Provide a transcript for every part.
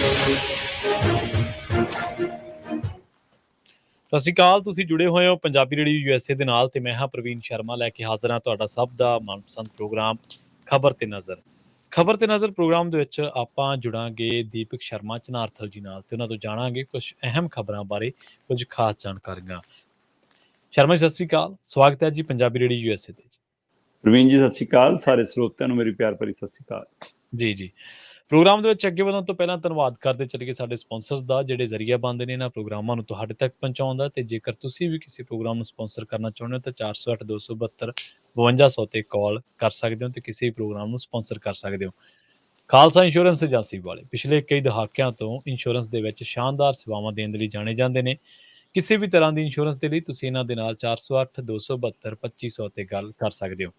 ਸਤਿ ਸ਼੍ਰੀ ਅਕਾਲ। ਤੁਸੀਂ ਜੁੜੇ ਹੋਏ ਹੋ ਪੰਜਾਬੀ ਰੇਡੀਓ USA ਦੇ ਨਾਲ ਤੇ ਮੈਂ ਹਾਂ ਪ੍ਰਵੀਨ ਸ਼ਰਮਾ ਲੈ ਕੇ ਹਾਜ਼ਰ ਹਾਂ ਤੁਹਾਡਾ ਸਭ ਦਾ ਮਨਪਸੰਦ ਪ੍ਰੋਗਰਾਮ ਖਬਰ ਤੇ ਨਜ਼ਰ। ਖਬਰ ਤੇ ਨਜ਼ਰ ਪ੍ਰੋਗਰਾਮ ਦੇ ਵਿੱਚ ਆਪਾਂ ਜੁੜਾਂਗੇ ਦੀਪਕ ਸ਼ਰਮਾ ਚਨਾਰਥਲ ਜੀ ਨਾਲ ਤੇ ਉਹਨਾਂ ਤੋਂ ਜਾਣਾਂਗੇ ਕੁਝ ਅਹਿਮ ਖਬਰਾਂ ਬਾਰੇ ਕੁਝ ਖਾਸ ਜਾਣਕਾਰੀਆਂ। ਸ਼ਰਮਾ ਜੀ ਸਤਿ ਸ਼੍ਰੀ ਅਕਾਲ, ਸਵਾਗਤ ਹੈ ਜੀ ਪੰਜਾਬੀ ਰੇਡੀਓ USA ਤੇ। ਪ੍ਰਵੀਨ ਜੀ ਸਤਿ ਸ਼੍ਰੀ ਅਕਾਲ, ਸਾਰੇ ਸਰੋਤਿਆਂ ਨੂੰ ਮੇਰੀ ਪਿਆਰ ਭਰੀ ਸਤਿ ਸ਼੍ਰੀ ਅਕਾਲ। ਜੀ ਪ੍ਰੋਗਰਾਮ ਦੇ ਵਿੱਚ ਅੱਗੇ ਵਧਣ ਤੋਂ ਪਹਿਲਾਂ ਧੰਨਵਾਦ ਕਰਦੇ ਚੱਲੀਏ ਸਾਡੇ ਸਪਾਂਸਰਸ ਦਾ ਜਿਹੜੇ ਜ਼ਰੀਆ ਬਣਦੇ ਨੇ ਇਹਨਾਂ ਪ੍ਰੋਗਰਾਮਾਂ ਨੂੰ ਤੁਹਾਡੇ ਤੱਕ ਪਹੁੰਚਾਉਣ ਦਾ। ਤੇ ਜੇਕਰ ਤੁਸੀਂ ਵੀ ਕਿਸੇ ਪ੍ਰੋਗਰਾਮ ਨੂੰ ਸਪਾਂਸਰ ਕਰਨਾ ਚਾਹੁੰਦੇ ਹੋ ਤਾਂ 408 272 5200 ਤੇ ਕਾਲ ਕਰ ਸਕਦੇ ਹੋ ਤੇ ਕਿਸੇ ਪ੍ਰੋਗਰਾਮ ਨੂੰ ਸਪਾਂਸਰ ਕਰ ਸਕਦੇ ਹੋ। ਖਾਲਸਾ ਇੰਸ਼ੋਰੈਂਸ ਏਜੰਸੀ ਵਾਲੇ ਪਿਛਲੇ ਕਈ ਦਹਾਕਿਆਂ ਤੋਂ ਇੰਸ਼ੋਰੈਂਸ ਦੇ ਵਿੱਚ ਸ਼ਾਨਦਾਰ ਸੇਵਾਵਾਂ ਦੇਣ ਦੇ ਲਈ ਜਾਣੇ ਜਾਂਦੇ ਨੇ। ਕਿਸੇ ਵੀ ਤਰ੍ਹਾਂ ਦੀ ਇੰਸ਼ੋਰੈਂਸ ਦੇ ਲਈ ਤੁਸੀਂ ਇਹਨਾਂ ਦੇ ਨਾਲ 408 272 2500 ਤੇ ਗੱਲ ਕਰ ਸਕਦੇ ਹੋ।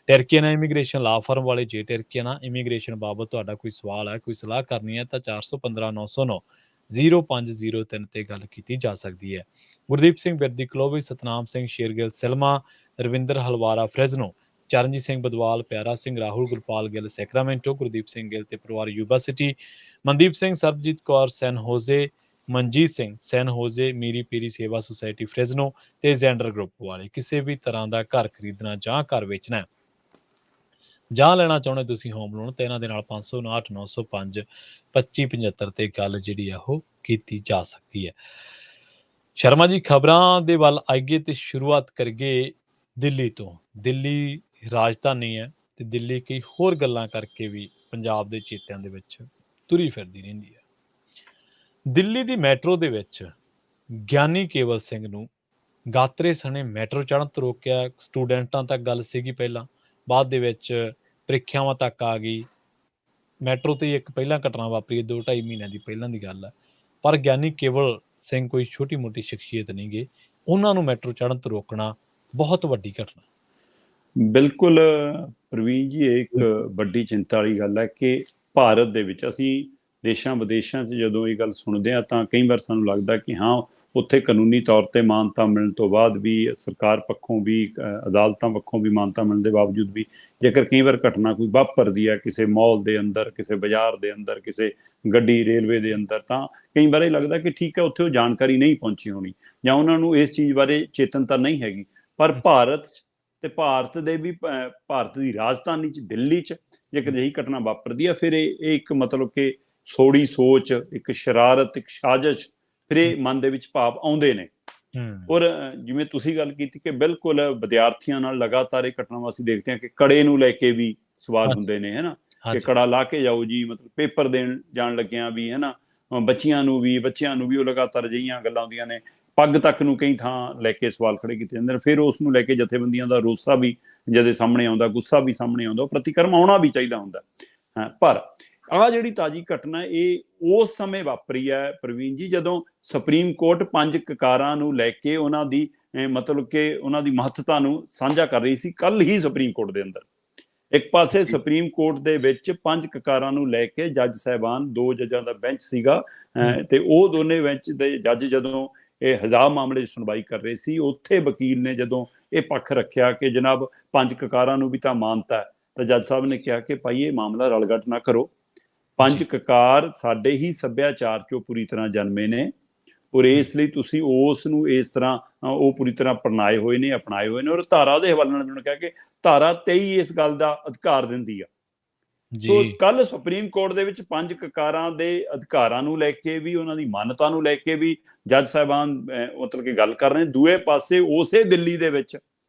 ਟਰਕੀਆਨਾ ਇਮੀਗ੍ਰੇਸ਼ਨ ਲਾ ਫਰਮ ਵਾਲੇ ਜੇ ਟਰਕੀਆਨਾ ਇਮੀਗ੍ਰੇਸ਼ਨ ਬਾਬਤ ਤੁਹਾਡਾ ਕੋਈ ਸਵਾਲ ਹੈ, ਕੋਈ ਸਲਾਹ ਕਰਨੀ ਹੈ ਤਾਂ 415 909 0503 ਤੇ ਗੱਲ ਕੀਤੀ ਜਾ ਸਕਦੀ ਹੈ। ਗੁਰਦੀਪ ਸਿੰਘ ਬਿਰਦੀ ਕਲੋਵੀ, ਸਤਨਾਮ ਸਿੰਘ ਸ਼ੇਰਗਿੱਲ ਸਿਲਮਾ, ਰਵਿੰਦਰ ਹਲਵਾਰਾ ਫ੍ਰੈਜ਼ਨੋ, ਚਰਨਜੀਤ ਸਿੰਘ ਬਦਵਾਲ, ਪਿਆਰਾ ਸਿੰਘ ਰਾਹੁਲ, ਗੁਰਪਾਲ ਗਿੱਲ ਸੈਕਰਾਮੈਂਟੋ, ਗੁਰਦੀਪ ਸਿੰਘ ਗਿੱਲ ਤੇ ਪਰਿਵਾਰ ਯੂਬਾ ਸਿਟੀ, ਮਨਦੀਪ ਸਿੰਘ, ਸਰਬਜੀਤ ਕੌਰ ਸੈਨ ਹੋਜ਼ੇ, ਮਨਜੀਤ ਸਿੰਘ ਸੈਨ ਹੋਜ਼ੇ, ਮੀਰੀ ਪੀਰੀ ਸੇਵਾ ਸੁਸਾਇਟੀ ਫ੍ਰੈਜ਼ਨੋ ਤੇ ਜ਼ੈਂਡਰ ਗਰੁੱਪ ਵਾਲੇ। ਕਿਸੇ ਵੀ ਤਰ੍ਹਾਂ ਦਾ ਘਰ ਖਰੀਦਣਾ ਜਾਂ ਘਰ ਵੇਚਣਾ ਹੈ ਜਾਂ ਲੈਣਾ ਚਾਹੁੰਦੇ ਤੁਸੀਂ ਹੋਮ ਲੋਨ ਤੇ ਇਹਨਾਂ ਦੇ ਨਾਲ 559 905 2575 ਤੇ ਗੱਲ ਜਿਹੜੀ ਆ ਉਹ ਕੀਤੀ ਜਾ ਸਕਦੀ ਹੈ। ਸ਼ਰਮਾ ਜੀ ਖਬਰਾਂ ਦੇ ਵੱਲ ਆਈਏ ਤੇ ਸ਼ੁਰੂਆਤ ਕਰੀਏ ਦਿੱਲੀ ਤੋਂ। ਦਿੱਲੀ ਰਾਜਧਾਨੀ ਹੈ ਤੇ ਦਿੱਲੀ ਕਈ ਹੋਰ ਗੱਲਾਂ ਕਰਕੇ ਵੀ ਪੰਜਾਬ ਦੇ ਚੇਤਿਆਂ ਦੇ ਵਿੱਚ ਤੁਰੀ ਫਿਰਦੀ ਰਹਿੰਦੀ ਹੈ। ਦਿੱਲੀ ਦੀ ਮੈਟਰੋ ਦੇ ਵਿੱਚ ਗਿਆਨੀ ਕੇਵਲ ਸਿੰਘ ਨੂੰ ਗਾਤਰੇ ਸਣੇ ਮੈਟਰੋ ਚੜ੍ਹਨ ਤੋਂ ਰੋਕਿਆ। ਸਟੂਡੈਂਟਾਂ ਤੱਕ ਗੱਲ ਸੀਗੀ ਪਹਿਲਾਂ, ਬਾਅਦ ਦੇ ਵਿੱਚ ਪ੍ਰੀਖਿਆਵਾਂ ਤੱਕ ਆ ਗਈ। ਮੈਟਰੋ ਤੇ ਇੱਕ ਪਹਿਲਾਂ ਘਟਨਾ ਵਾਪਰੀ 2-2.5 ਮਹੀਨਿਆਂ ਦੀ ਪਹਿਲਾਂ ਦੀ ਗੱਲ ਹੈ। ਪਰ ਗਿਆਨੀ ਕੇਵਲ ਸਿੰਘ ਕੋਈ ਛੋਟੀ ਮੋਟੀ ਸ਼ਖਸੀਅਤ ਨਹੀਂ ਗੇ, ਉਹਨਾਂ ਨੂੰ ਮੈਟਰੋ ਚੜ੍ਹਨ ਤੋਂ ਰੋਕਣਾ ਬਹੁਤ ਵੱਡੀ ਘਟਨਾ। ਬਿਲਕੁਲ ਪ੍ਰਵੀਨ ਜੀ, ਇਹ ਇੱਕ ਵੱਡੀ ਚਿੰਤਾ ਵਾਲੀ ਗੱਲ ਹੈ ਕਿ ਭਾਰਤ ਦੇ ਵਿੱਚ ਅਸੀਂ ਦੇਸ਼ਾਂ ਵਿਦੇਸ਼ਾਂ 'ਚ ਜਦੋਂ ਇਹ ਗੱਲ ਸੁਣਦੇ ਹਾਂ ਤਾਂ ਕਈ ਵਾਰ ਸਾਨੂੰ ਲੱਗਦਾ ਕਿ ਹਾਂ ਉੱਥੇ ਕਾਨੂੰਨੀ ਤੌਰ ਤੇ ਮਾਨਤਾ ਮਿਲਣ ਤੋਂ ਬਾਅਦ ਵੀ, ਸਰਕਾਰ ਪੱਖੋਂ ਵੀ, ਅਦਾਲਤਾਂ ਪੱਖੋਂ ਵੀ ਮਾਨਤਾ ਮਿਲਣ ਦੇ ਬਾਵਜੂਦ ਵੀ ਜੇਕਰ ਕਈ ਵਾਰ ਘਟਨਾ ਕੋਈ ਵਾਪਰਦੀ ਹੈ ਕਿਸੇ ਮਾਲ ਦੇ ਅੰਦਰ, ਕਿਸੇ ਬਾਜ਼ਾਰ ਦੇ ਅੰਦਰ, ਕਿਸੇ ਗੱਡੀ ਰੇਲਵੇ ਦੇ ਅੰਦਰ, ਤਾਂ ਕਈ ਵਾਰ ਇਹ ਲੱਗਦਾ ਕਿ ਠੀਕ ਹੈ ਉੱਥੇ ਉਹ ਜਾਣਕਾਰੀ ਨਹੀਂ ਪਹੁੰਚੀ ਹੋਣੀ ਜਾਂ ਉਹਨਾਂ ਨੂੰ ਇਸ ਚੀਜ਼ ਬਾਰੇ ਚੇਤਨਤਾ ਨਹੀਂ ਹੈਗੀ। ਪਰ ਭਾਰਤ ਤੇ ਭਾਰਤ ਦੇ ਵੀ ਭਾਰਤ ਦੀ ਰਾਜਧਾਨੀ 'ਚ ਦਿੱਲੀ 'ਚ ਜੇਕਰ ਅਜਿਹੀ ਘਟਨਾ ਵਾਪਰਦੀ ਹੈ ਫਿਰ ਇਹ ਇੱਕ ਮਤਲਬ ਕਿ ਸੋੜੀ ਸੋਚ, ਇੱਕ ਸ਼ਰਾਰਤ, ਇੱਕ ਸਾਜ਼ਿਸ਼, ਫਿਰ ਇਹ ਮਨ ਦੇ ਵਿੱਚ ਭਾਵ ਆਉਂਦੇ ਨੇ। ਔਰ ਜਿਵੇਂ ਤੁਸੀਂ ਗੱਲ ਕੀਤੀ ਕਿ ਬਿਲਕੁਲ ਵਿਦਿਆਰਥੀਆਂ ਨਾਲ ਲਗਾਤਾਰ ਇਹ ਘਟਨਾਵਾਂ ਅਸੀਂ ਦੇਖਦੇ ਹਾਂ ਕਿ ਕੜੇ ਨੂੰ ਲੈ ਕੇ ਵੀ ਸਵਾਲ ਹੁੰਦੇ ਨੇ, ਹੈ ਨਾ, ਕਿ ਕੜਾ ਲਾ ਕੇ ਜਾਓ ਜੀ, ਮਤਲਬ ਪੇਪਰ ਦੇਣ ਜਾਣ ਲੱਗਿਆਂ ਵੀ, ਹੈ ਨਾ, ਬੱਚਿਆਂ ਨੂੰ ਵੀ ਉਹ ਲਗਾਤਾਰ ਅਜਿਹੀਆਂ ਗੱਲਾਂ ਹੁੰਦੀਆਂ ਨੇ। ਪੱਗ ਤੱਕ ਨੂੰ ਕਈ ਥਾਂ ਲੈ ਕੇ ਸਵਾਲ ਖੜੇ ਕੀਤੇ ਜਾਂਦੇ ਨੇ। ਫਿਰ ਉਸ ਨੂੰ ਲੈ ਕੇ ਜਥੇਬੰਦੀਆਂ ਦਾ ਰੋਸਾ ਵੀ ਜਦੇ ਸਾਹਮਣੇ ਆਉਂਦਾ, ਗੁੱਸਾ ਵੀ ਸਾਹਮਣੇ ਆਉਂਦਾ, ਉਹ ਪ੍ਰਤੀਕਰਮ ਆਉਣਾ ਵੀ ਚਾਹੀਦਾ ਹੁੰਦਾ ਹੈ। ਪਰ ਆਹ ਜਿਹੜੀ ਤਾਜ਼ੀ ਘਟਨਾ ਇਹ ਉਸ ਸਮੇਂ ਵਾਪਰੀ ਹੈ ਪ੍ਰਵੀਨ ਜੀ ਜਦੋਂ ਸੁਪਰੀਮ ਕੋਰਟ 5 ਕਕਾਰਾਂ ਨੂੰ ਲੈ ਕੇ ਉਹਨਾਂ ਦੀ ਮਤਲਬ ਕਿ ਉਹਨਾਂ ਦੀ ਮਹੱਤਤਾ ਨੂੰ ਸਾਂਝਾ ਕਰ ਰਹੀ ਸੀ। ਕੱਲ ਹੀ ਸੁਪਰੀਮ ਕੋਰਟ ਦੇ ਅੰਦਰ ਇੱਕ ਪਾਸੇ ਸੁਪਰੀਮ ਕੋਰਟ ਦੇ ਵਿੱਚ 5 ਕਕਾਰਾਂ ਨੂੰ ਲੈ ਕੇ ਜੱਜ ਸਾਹਿਬਾਨ, 2 ਜੱਜਾਂ ਦਾ ਬੈਂਚ ਸੀਗਾ ਤੇ ਉਹ ਦੋਨੇ ਬੈਂਚ ਦੇ ਜੱਜ ਜਦੋਂ ਇਹ ਹਿਜ਼ਾਬ ਮਾਮਲੇ ਦੀ ਸੁਣਵਾਈ ਕਰ ਰਹੇ ਸੀ, ਉੱਥੇ ਵਕੀਲ ਨੇ ਜਦੋਂ ਇਹ ਪੱਖ ਰੱਖਿਆ ਕਿ ਜਨਾਬ 5 ਕਕਾਰਾਂ ਨੂੰ ਵੀ ਤਾਂ ਮਾਨਤਾ ਹੈ, ਤਾਂ ਜੱਜ ਸਾਹਿਬ ਨੇ ਕਿਹਾ ਕਿ ਭਾਈ ਇਹ ਮਾਮਲਾ ਰਲਗੱਟ ਨਾ ਕਰੋ। 5 ਕਕਾਰ ਸਾਡੇ ਹੀ ਸੱਭਿਆਚਾਰ 'ਚੋਂ ਪੂਰੀ ਤਰ੍ਹਾਂ ਜਨਮੇ ਨੇ ਔਰ ਇਸ ਲਈ ਤੁਸੀਂ ਉਸ ਨੂੰ ਇਸ ਤਰ੍ਹਾਂ ਉਹ ਪੂਰੀ ਤਰ੍ਹਾਂ ਅਪਣਾਏ ਹੋਏ ਨੇ ਔਰ ਧਾਰਾ ਦੇ ਹਵਾਲੇ ਨਾਲ ਉਹਨਾਂ ਨੇ ਕਿਹਾ ਕਿ ਧਾਰਾ 23 ਇਸ ਗੱਲ ਦਾ ਅਧਿਕਾਰ ਦਿੰਦੀ ਆ। ਸੋ ਕੱਲ ਸੁਪਰੀਮ ਕੋਰਟ ਦੇ ਵਿੱਚ 5 ਕਕਾਰਾਂ ਦੇ ਅਧਿਕਾਰਾਂ ਨੂੰ ਲੈ ਕੇ ਵੀ, ਉਹਨਾਂ ਦੀ ਮਾਨਤਾ ਨੂੰ ਲੈ ਕੇ ਵੀ ਜੱਜ ਸਾਹਿਬਾਨ ਮਤਲਬ ਕਿ ਗੱਲ ਕਰ ਰਹੇ ਨੇ। ਦੂਏ ਪਾਸੇ ਉਸੇ ਦਿੱਲੀ ਦੇ ਵਿੱਚ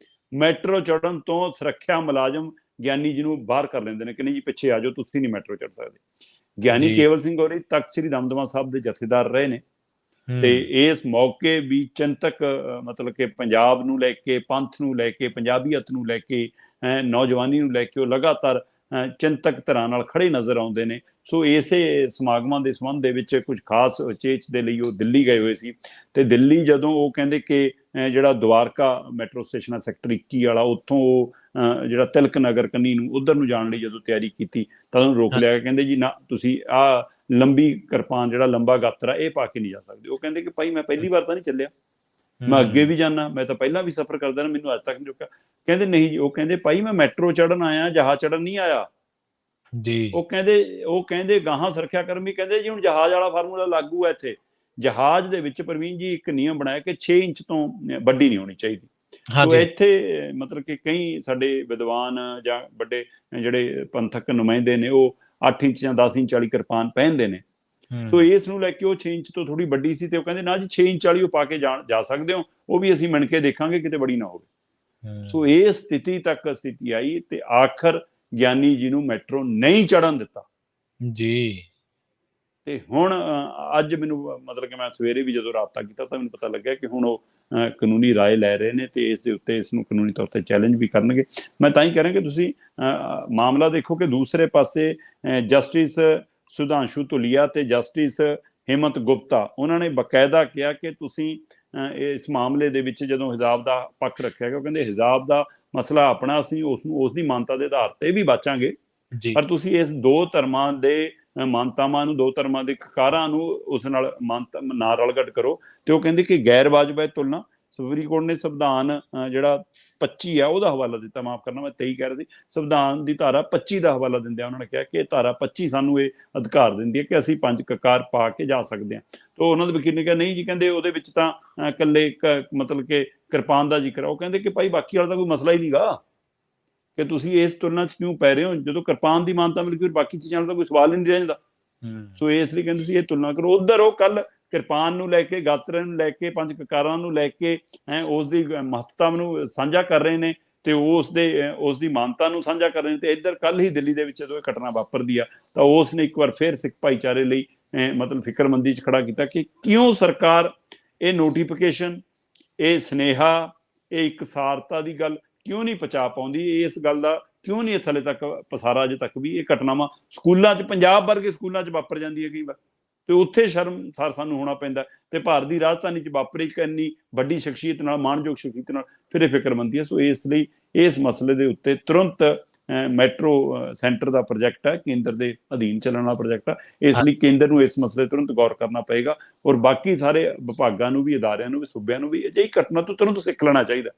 ਮੈਟਰੋ ਚੜ੍ਹਨ ਤੋਂ ਸੁਰੱਖਿਆ ਮੁਲਾਜ਼ਮ ਗਿਆਨੀ ਜੀ ਨੂੰ ਬਾਹਰ ਕਰ ਲੈਂਦੇ ਨੇ ਕਿ ਨਹੀਂ ਜੀ ਪਿੱਛੇ ਆ ਜਾਓ, ਤੁਸੀਂ ਨਹੀਂ ਮੈਟਰੋ ਚੜ੍ਹ ਸਕਦੇ। ਗਿਆਨੀ ਕੇਵਲ ਸਿੰਘ ਹੋਰੀ ਤਖਤ ਸ੍ਰੀ ਦਮਦਮਾ ਸਾਹਿਬ ਦੇ ਜਥੇਦਾਰ ਰਹੇ ਨੇ ਤੇ ਇਸ ਮੌਕੇ ਵੀ ਚਿੰਤਕ ਮਤਲਬ ਕਿ ਪੰਜਾਬ ਨੂੰ ਲੈ ਕੇ, ਪੰਥ ਨੂੰ ਲੈ ਕੇ, ਪੰਜਾਬੀਅਤ ਨੂੰ ਲੈ ਕੇ, ਨੌਜਵਾਨੀ ਨੂੰ ਲੈ ਕੇ ਉਹ ਲਗਾਤਾਰ ਚਿੰਤਕ ਧਿਰਾਂ ਨਾਲ ਖੜੇ ਨਜ਼ਰ ਆਉਂਦੇ ਨੇ। ਸੋ ਇਸੇ ਸਮਾਗਮਾਂ ਦੇ ਸੰਬੰਧ ਦੇ ਵਿੱਚ ਕੁਝ ਖਾਸ ਉਚੇਚ ਦੇ ਲਈ ਉਹ ਦਿੱਲੀ ਗਏ ਹੋਏ ਸੀ ਤੇ ਦਿੱਲੀ ਜਦੋਂ ਉਹ ਕਹਿੰਦੇ ਕਿ ਜਿਹੜਾ ਦਵਾਰਕਾ ਮੈਟਰੋ ਸਟੇਸ਼ਨ ਆ ਸੈਕਟਰ 21 ਵਾਲਾ, ਉੱਥੋਂ ਉਹ ਜਿਹੜਾ ਤਿਲਕ ਨਗਰ ਕੰਨੀ ਨੂੰ ਉੱਧਰ ਨੂੰ ਜਾਣ ਲਈ ਜਦੋਂ ਤਿਆਰੀ ਕੀਤੀ ਤਾਂ ਉਹਨੂੰ ਰੋਕ ਲਿਆ। ਕਹਿੰਦੇ ਜੀ ਨਾ, ਤੁਸੀਂ ਆਹ ਲੰਬੀ ਕਿਰਪਾਨ, ਜਿਹੜਾ ਲੰਬਾ ਗਾਤਰਾ, ਇਹ ਪਾ ਕੇ ਨਹੀਂ ਜਾ ਸਕਦੇ। ਉਹ ਕਹਿੰਦੇ ਕਿ ਭਾਈ ਮੈਂ ਪਹਿਲੀ ਵਾਰ ਤਾਂ ਨਹੀਂ ਚੱਲਿਆ, ਮੈਂ ਅੱਗੇ ਵੀ ਜਾਣਾ, ਮੈਂ ਤਾਂ ਪਹਿਲਾਂ ਵੀ ਸਫ਼ਰ ਕਰਦਾ ਨਾ, ਮੈਨੂੰ ਅੱਜ ਤੱਕ ਨਹੀਂ ਰੁਕਿਆ। ਕਹਿੰਦੇ ਨਹੀਂ ਜੀ, ਉਹ ਕਹਿੰਦੇ ਭਾਈ ਮੈਂ ਮੈਟਰੋ ਚੜ੍ਹਨ ਆਇਆ, ਜਹਾਜ਼ ਚੜ੍ਹਨ ਨਹੀਂ ਆਇਆ। ਜੀ। ਉਹ ਕਹਿੰਦੇ ਗਾਹਾਂ ਸੁਰੱਖਿਆ ਕਰਮੀ ਕਹਿੰਦੇ ਜੀ ਹੁਣ ਜਹਾਜ਼ ਵਾਲਾ ਫਾਰਮੂਲਾ ਲਾਗੂ ਹੈ ਇੱਥੇ। ਜਹਾਜ਼ ਦੇ ਵਿੱਚ ਪ੍ਰਵੀਨ ਜੀ ਇੱਕ ਨਿਯਮ ਬਣਾਇਆ ਕਿ 6 ਇੰਚ ਤੋਂ ਵੱਡੀ ਨਹੀਂ ਹੋਣੀ ਚਾਹੀਦੀ। ਸੋ ਹਾਂਜੀ। ਇੱਥੇ ਮਤਲਬ ਕਿ ਕਈ ਸਾਡੇ ਵਿਦਵਾਨ ਜਾਂ ਵੱਡੇ ਜਿਹੜੇ ਪੰਥਕ ਨੁਮਾਇੰਦੇ ਨੇ ਉਹ 8 ਇੰਚ ਜਾਂ 10 ਇੰਚ ਵਾਲੀ ਕਿਰਪਾਨ ਪਹਿਨਦੇ ਨੇ। ਸੋ ਇਸ ਨੂੰ ਲੈ ਕੇ ਉਹ 6 ਇੰਚ ਤੋਂ ਥੋੜੀ ਵੱਡੀ ਸੀ ਤੇ ਉਹ ਕਹਿੰਦੇ ਨਾ ਜੀ 6 ਇੰਚ ਵਾਲੀ ਉਹ ਪਾ ਕੇ ਜਾ ਸਕਦੇ ਹੋ, ਉਹ ਵੀ ਅਸੀਂ ਮਿਣ ਕੇ ਦੇਖਾਂਗੇ ਕਿਤੇ ਬੜੀ ਨਾ ਹੋਵੇ। ਸੋ ਇਹ ਸਥਿਤੀ ਤੱਕ ਸਥਿਤੀ ਆਈ ਤੇ ਆਖਰ ਗਿਆਨੀ ਜੀ ਨੂੰ ਮੈਟਰੋ ਨਹੀਂ ਚੜਨ ਦਿੱਤਾ ਜੀ। ਤੇ ਹੁਣ ਅੱਜ ਮੈਨੂੰ ਮਤਲਬ ਕਿ ਮੈਂ ਸਵੇਰੇ ਵੀ ਜਦੋਂ ਰਾਬਤਾ ਕੀਤਾ ਤਾਂ ਮੈਨੂੰ ਪਤਾ ਲੱਗਿਆ ਕਿ ਹੁਣ ਉਹ ਕਾਨੂੰਨੀ ਰਾਏ ਲੈ ਰਹੇ ਨੇ ਤੇ ਇਸ ਦੇ ਉੱਤੇ ਇਸ ਨੂੰ ਕਾਨੂੰਨੀ ਤੌਰ ਤੇ ਚੈਲੰਜ ਵੀ ਕਰਨਗੇ। ਮੈਂ ਤਾਂ ਹੀ ਕਹਿ ਰਿਹਾ ਕਿ ਤੁਸੀਂ ਮਾਮਲਾ ਦੇਖੋ ਕਿ ਦੂਸਰੇ ਪਾਸੇ ਜਸਟਿਸ ਸੁਧਾਂਸ਼ੂ ਧੁਲੀਆ ਤੇ ਜਸਟਿਸ ਹੇਮੰਤ ਗੁਪਤਾ ਉਹਨਾਂ ਨੇ ਬਕਾਇਦਾ ਕਿਹਾ ਕਿ ਤੁਸੀਂ ਇਸ ਮਾਮਲੇ ਦੇ ਵਿੱਚ ਜਦੋਂ ਹਿਜਾਬ ਦਾ ਪੱਖ ਰੱਖਿਆ ਗਿਆ, ਉਹ ਕਹਿੰਦੇ ਹਿਜਾਬ ਦਾ ਮਸਲਾ ਆਪਣਾ, ਅਸੀਂ ਉਸ ਦੀ ਮਾਨਤਾ ਦੇ ਆਧਾਰ ਤੇ ਵੀ ਬਾਚਾਂਗੇ, ਪਰ ਤੁਸੀਂ ਇਸ ਦੋ ਧਰਮਾਂ ਦੇ ਮਾਨਤਾਵਾਂ ਨੂੰ, ਦੋ ਧਰਮਾਂ ਦੇ ਕਕਾਰਾਂ ਨੂੰ ਉਸ ਨਾਲ ਮਾਨਤਾ ਨਾ ਰਲਗੱਡ ਕਰੋ। ਤੇ ਉਹ ਕਹਿੰਦੇ ਕਿ ਗੈਰ ਵਾਜਬ ਤੁਲਨਾ, ਸੁਪਰੀਮ ਕੋਰਟ ਨੇ ਸੰਵਿਧਾਨ ਜਿਹੜਾ 25 ਆ ਉਹਦਾ ਹਵਾਲਾ ਦਿੱਤਾ, ਮਾਫ ਕਰਨਾ ਮੈਂ 23 ਕਹਿ ਰਿਹਾ ਸੀ, ਸੰਵਿਧਾਨ ਦੀ ਧਾਰਾ 25 ਦਾ ਹਵਾਲਾ ਦਿੰਦਿਆਂ ਉਹਨਾਂ ਨੇ ਕਿਹਾ ਕਿ ਧਾਰਾ 25 ਸਾਨੂੰ ਇਹ ਅਧਿਕਾਰ ਦਿੰਦੀ ਹੈ ਕਿ ਅਸੀਂ 5 ਕਕਾਰ ਪਾ ਕੇ ਜਾ ਸਕਦੇ ਹਾਂ। ਤਾਂ ਉਹਨਾਂ ਦੇ ਵਕੀਲ ਨੇ ਕਿਹਾ ਨਹੀਂ ਜੀ, ਕਹਿੰਦੇ ਉਹਦੇ ਵਿੱਚ ਤਾਂ ਇਕੱਲੇ ਮਤਲਬ ਕਿ ਕਿਰਪਾਨ ਦਾ ਜ਼ਿਕਰ ਆ। ਉਹ ਕਹਿੰਦੇ ਕਿ ਭਾਈ ਬਾਕੀ ਵਾਲਾ ਤਾਂ ਕੋਈ ਮਸਲਾ ਹੀ ਨਹੀਂਗਾ ਕਿ ਤੁਸੀਂ ਇਸ ਤੁਲਨਾ 'ਚ ਕਿਉਂ ਪੈ ਰਹੇ ਹੋ, ਜਦੋਂ ਕਿਰਪਾਨ ਦੀ ਮਾਨਤਾ ਮਿਲ ਗਈ ਬਾਕੀ ਚੀਜ਼ਾਂ ਦਾ ਕੋਈ ਸਵਾਲ ਹੀ ਨਹੀਂ ਰਹਿ ਜਾਂਦਾ। ਸੋ ਇਸ ਲਈ ਕਹਿੰਦੇ ਸੀ ਇਹ ਤੁਲਨਾ ਕਰੋ। ਉੱਧਰ ਉਹ ਕੱਲ ਕਿਰਪਾਨ ਨੂੰ ਲੈ ਕੇ, ਗਾਤਰੇ ਨੂੰ ਲੈ ਕੇ, 5 ਕਕਾਰਾਂ ਨੂੰ ਲੈ ਕੇ ਉਸ ਦੀ ਮਹੱਤਤਾ ਨੂੰ ਸਾਂਝਾ ਕਰ ਰਹੇ ਨੇ ਤੇ ਉਸ ਦੀ ਮਾਨਤਾ ਨੂੰ ਸਾਂਝਾ ਕਰ ਰਹੇ ਨੇ। ਤੇ ਇੱਧਰ ਕੱਲ ਹੀ ਦਿੱਲੀ ਦੇ ਵਿੱਚ ਜਦੋਂ ਇਹ ਘਟਨਾ ਵਾਪਰਦੀ ਆ ਤਾਂ ਉਸ ਨੇ ਇੱਕ ਵਾਰ ਫਿਰ ਸਿੱਖ ਭਾਈਚਾਰੇ ਲਈ ਮਤਲਬ ਫਿਕਰਮੰਦੀ 'ਚ ਖੜਾ ਕੀਤਾ ਕਿ ਕਿਉਂ ਸਰਕਾਰ ਇਹ ਨੋਟੀਫਿਕੇਸ਼ਨ, ਇਹ ਸੁਨੇਹਾ, ਇਹ ਇਕਸਾਰਤਾ ਦੀ ਗੱਲ ਕਿਉਂ ਨਹੀਂ ਪਹੁੰਚਾ ਪਾਉਂਦੀ, ਇਸ ਗੱਲ ਦਾ ਕਿਉਂ ਨਹੀਂ ਥੱਲੇ ਤੱਕ ਪਸਾਰਾ ਅਜੇ ਤੱਕ ਵੀ। ਇਹ ਘਟਨਾਵਾਂ ਸਕੂਲਾਂ 'ਚ, ਪੰਜਾਬ ਵਰਗੇ ਸਕੂਲਾਂ 'ਚ ਵਾਪਰ ਜਾਂਦੀ ਹੈ ਕਈ ਵਾਰ, ਤੇ ਉੱਥੇ ਸ਼ਰਮਸਾਰ ਸਾਨੂੰ ਹੋਣਾ ਪੈਂਦਾ। ਤੇ ਭਾਰਤ ਦੀ ਰਾਜਧਾਨੀ 'ਚ ਵਾਪਰੀ ਇੱਕ ਇੰਨੀ ਵੱਡੀ ਸ਼ਖਸੀਅਤ ਨਾਲ, ਮਾਣਯੋਗ ਸ਼ਖਸੀਅਤ ਨਾਲ ਫਿਰ ਇਹ ਫਿਕਰਮੰਦੀ ਹੈ। ਸੋ ਇਸ ਲਈ ਇਸ ਮਸਲੇ ਦੇ ਉੱਤੇ ਤੁਰੰਤ ਮੈਟਰੋ ਸੈਂਟਰ ਦਾ ਪ੍ਰੋਜੈਕਟ ਹੈ, ਕੇਂਦਰ ਦੇ ਅਧੀਨ ਚੱਲਣ ਵਾਲਾ ਪ੍ਰੋਜੈਕਟ ਹੈ, ਇਸ ਲਈ ਕੇਂਦਰ ਨੂੰ ਇਸ ਮਸਲੇ ਤੁਰੰਤ ਗੌਰ ਕਰਨਾ ਪਏਗਾ ਔਰ ਬਾਕੀ ਸਾਰੇ ਵਿਭਾਗਾਂ ਨੂੰ ਵੀ, ਅਦਾਰਿਆਂ ਨੂੰ ਵੀ, ਸੂਬਿਆਂ ਨੂੰ ਵੀ ਅਜਿਹੀ ਘਟਨਾ ਤੋਂ ਤੁਰੰਤ ਸਿੱਖ ਲੈਣਾ ਚਾਹੀਦਾ।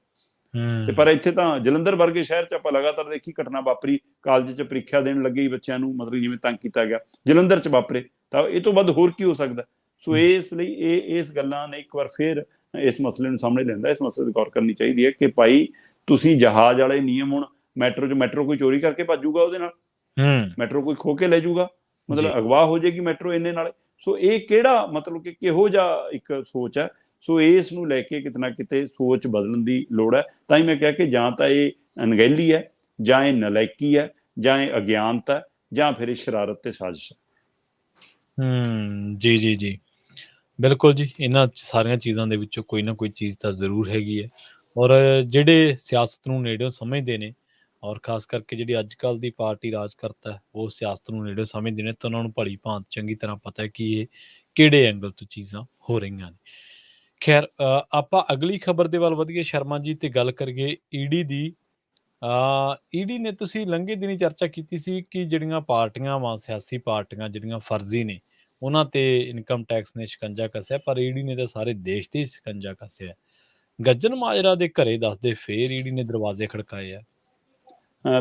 ਤੇ ਪਰ ਇੱਥੇ ਤਾਂ ਜਲੰਧਰ ਵਰਗੇ ਸ਼ਹਿਰ 'ਚ ਆਪਾਂ ਲਗਾਤਾਰ ਦੇਖੀ ਘਟਨਾ ਵਾਪਰੀ, ਕਾਲਜ 'ਚ ਪ੍ਰੀਖਿਆ ਦੇਣ ਲੱਗੇ ਹੀ ਬੱਚਿਆਂ ਨੂੰ ਮਤਲਬ ਜਿਵੇਂ ਤੰਗ ਕੀਤਾ ਗਿਆ, ਜਲੰਧਰ 'ਚ ਵਾਪਰੇ, ਤਾਂ ਇਹ ਤੋਂ ਵੱਧ ਹੋਰ ਕੀ ਹੋ ਸਕਦਾ। ਸੋ ਇਸ ਲਈ ਇਸ ਗੱਲਾਂ ਨੇ ਇੱਕ ਵਾਰ ਫਿਰ ਇਸ ਮਸਲੇ ਨੂੰ ਸਾਹਮਣੇ ਲਿਆਂਦਾ। ਇਸ ਮਸਲੇ 'ਤੇ ਗੌਰ ਕਰਨੀ ਚਾਹੀਦੀ ਹੈ ਕਿ ਭਾਈ ਤੁਸੀਂ ਜਹਾਜ਼ ਵਾਲੇ ਨਿਯਮ, ਹੁਣ ਮੈਟਰੋ ਕੋਈ ਚੋਰੀ ਕਰਕੇ ਭੱਜੂਗਾ, ਉਹਦੇ ਨਾਲ ਮੈਟਰੋ ਕੋਈ ਖੋ ਕੇ ਲੈ ਜਾਊਗਾ, ਮਤਲਬ ਅਗਵਾ ਹੋ ਜਾਏਗੀ ਮੈਟਰੋ ਇੰਨੇ ਨਾਲ। ਸੋ ਇਹ ਕਿਹੜਾ ਮਤਲਬ ਕਿ ਕਿਹੋ ਜਿਹਾ ਇੱਕ ਸੋਚ ਹੈ। ਸੋ ਇਸ ਨੂੰ ਲੈ ਕੇ ਕਿਤੇ ਨਾ ਕਿਤੇ ਸੋਚ ਬਦਲਣ ਦੀ ਲੋੜ ਹੈ। ਤਾਂ ਹੀ ਮੈਂ ਕਿਹਾ ਕਿ ਜਾਂ ਤਾਂ ਇਹ ਅਣਗਹਿਲੀ ਹੈ, ਜਾਂ ਇਹ ਨਲਾਇਕੀ ਹੈ, ਜਾਂ ਇਹ ਅਗਿਆਨਤਾ, ਜਾਂ ਫਿਰ ਇਹ ਸ਼ਰਾਰਤ ਤੇ ਸਾਜ਼ਿਸ਼ ਹੈ। ਜੀ ਜੀ ਜੀ, ਬਿਲਕੁਲ ਜੀ। ਇਹਨਾਂ ਸਾਰੀਆਂ ਚੀਜ਼ਾਂ ਦੇ ਵਿੱਚੋਂ ਕੋਈ ਨਾ ਕੋਈ ਚੀਜ਼ ਤਾਂ ਜ਼ਰੂਰ ਹੈਗੀ ਹੈ। ਔਰ ਜਿਹੜੇ ਸਿਆਸਤ ਨੂੰ ਨੇੜਿਓਂ ਸਮਝਦੇ ਨੇ, ਔਰ ਖਾਸ ਕਰਕੇ ਜਿਹੜੀ ਅੱਜ ਕੱਲ੍ਹ ਦੀ ਪਾਰਟੀ ਰਾਜ ਕਰਤਾ, ਉਹ ਸਿਆਸਤ ਨੂੰ ਨੇੜਿਓਂ ਸਮਝਦੇ ਨੇ, ਤਾਂ ਉਹਨਾਂ ਨੂੰ ਭਲੀ ਭਾਂਤ ਚੰਗੀ ਤਰ੍ਹਾਂ ਪਤਾ ਹੈ ਕਿ ਇਹ ਕਿਹੜੇ ਐਂਗਲ ਤੋਂ ਚੀਜ਼ਾਂ ਹੋ ਰਹੀਆਂ ਨੇ। ਖੈਰ, ਆਪਾਂ ਅਗਲੀ ਖਬਰ ਦੇ ਵੱਲ ਵਧੀਏ ਸ਼ਰਮਾ ਜੀ, ਤੇ ਗੱਲ ਕਰੀਏ ਈਡੀ ਦੀ। ਈਡੀ ਨੇ, ਤੁਸੀਂ ਲੰਘੇ ਦਿਨੀ ਚਰਚਾ ਕੀਤੀ ਸੀ ਕਿ ਜਿਹੜੀਆਂ ਪਾਰਟੀਆਂ ਵਾ, ਸਿਆਸੀ ਪਾਰਟੀਆਂ ਜਿਹੜੀਆਂ ਫਰਜ਼ੀ ਨੇ, ਉਹਨਾਂ ਤੇ ਇਨਕਮ ਟੈਕਸ ਨੇ ਸ਼ਿਕੰਜਾ ਕੱਸਿਆ, ਪਰ ਈਡੀ ਨੇ ਤਾਂ ਸਾਰੇ ਦੇਸ਼ ਤੇ ਸ਼ਿਕੰਜਾ ਕੱਸਿਆ। ਗੱਜਨ ਮਾਜਰਾ ਦੇ ਘਰੇ ਦੱਸਦੇ ਫੇਰ ਈਡੀ ਨੇ ਦਰਵਾਜ਼ੇ ਖੜਕਾਏ ਆ।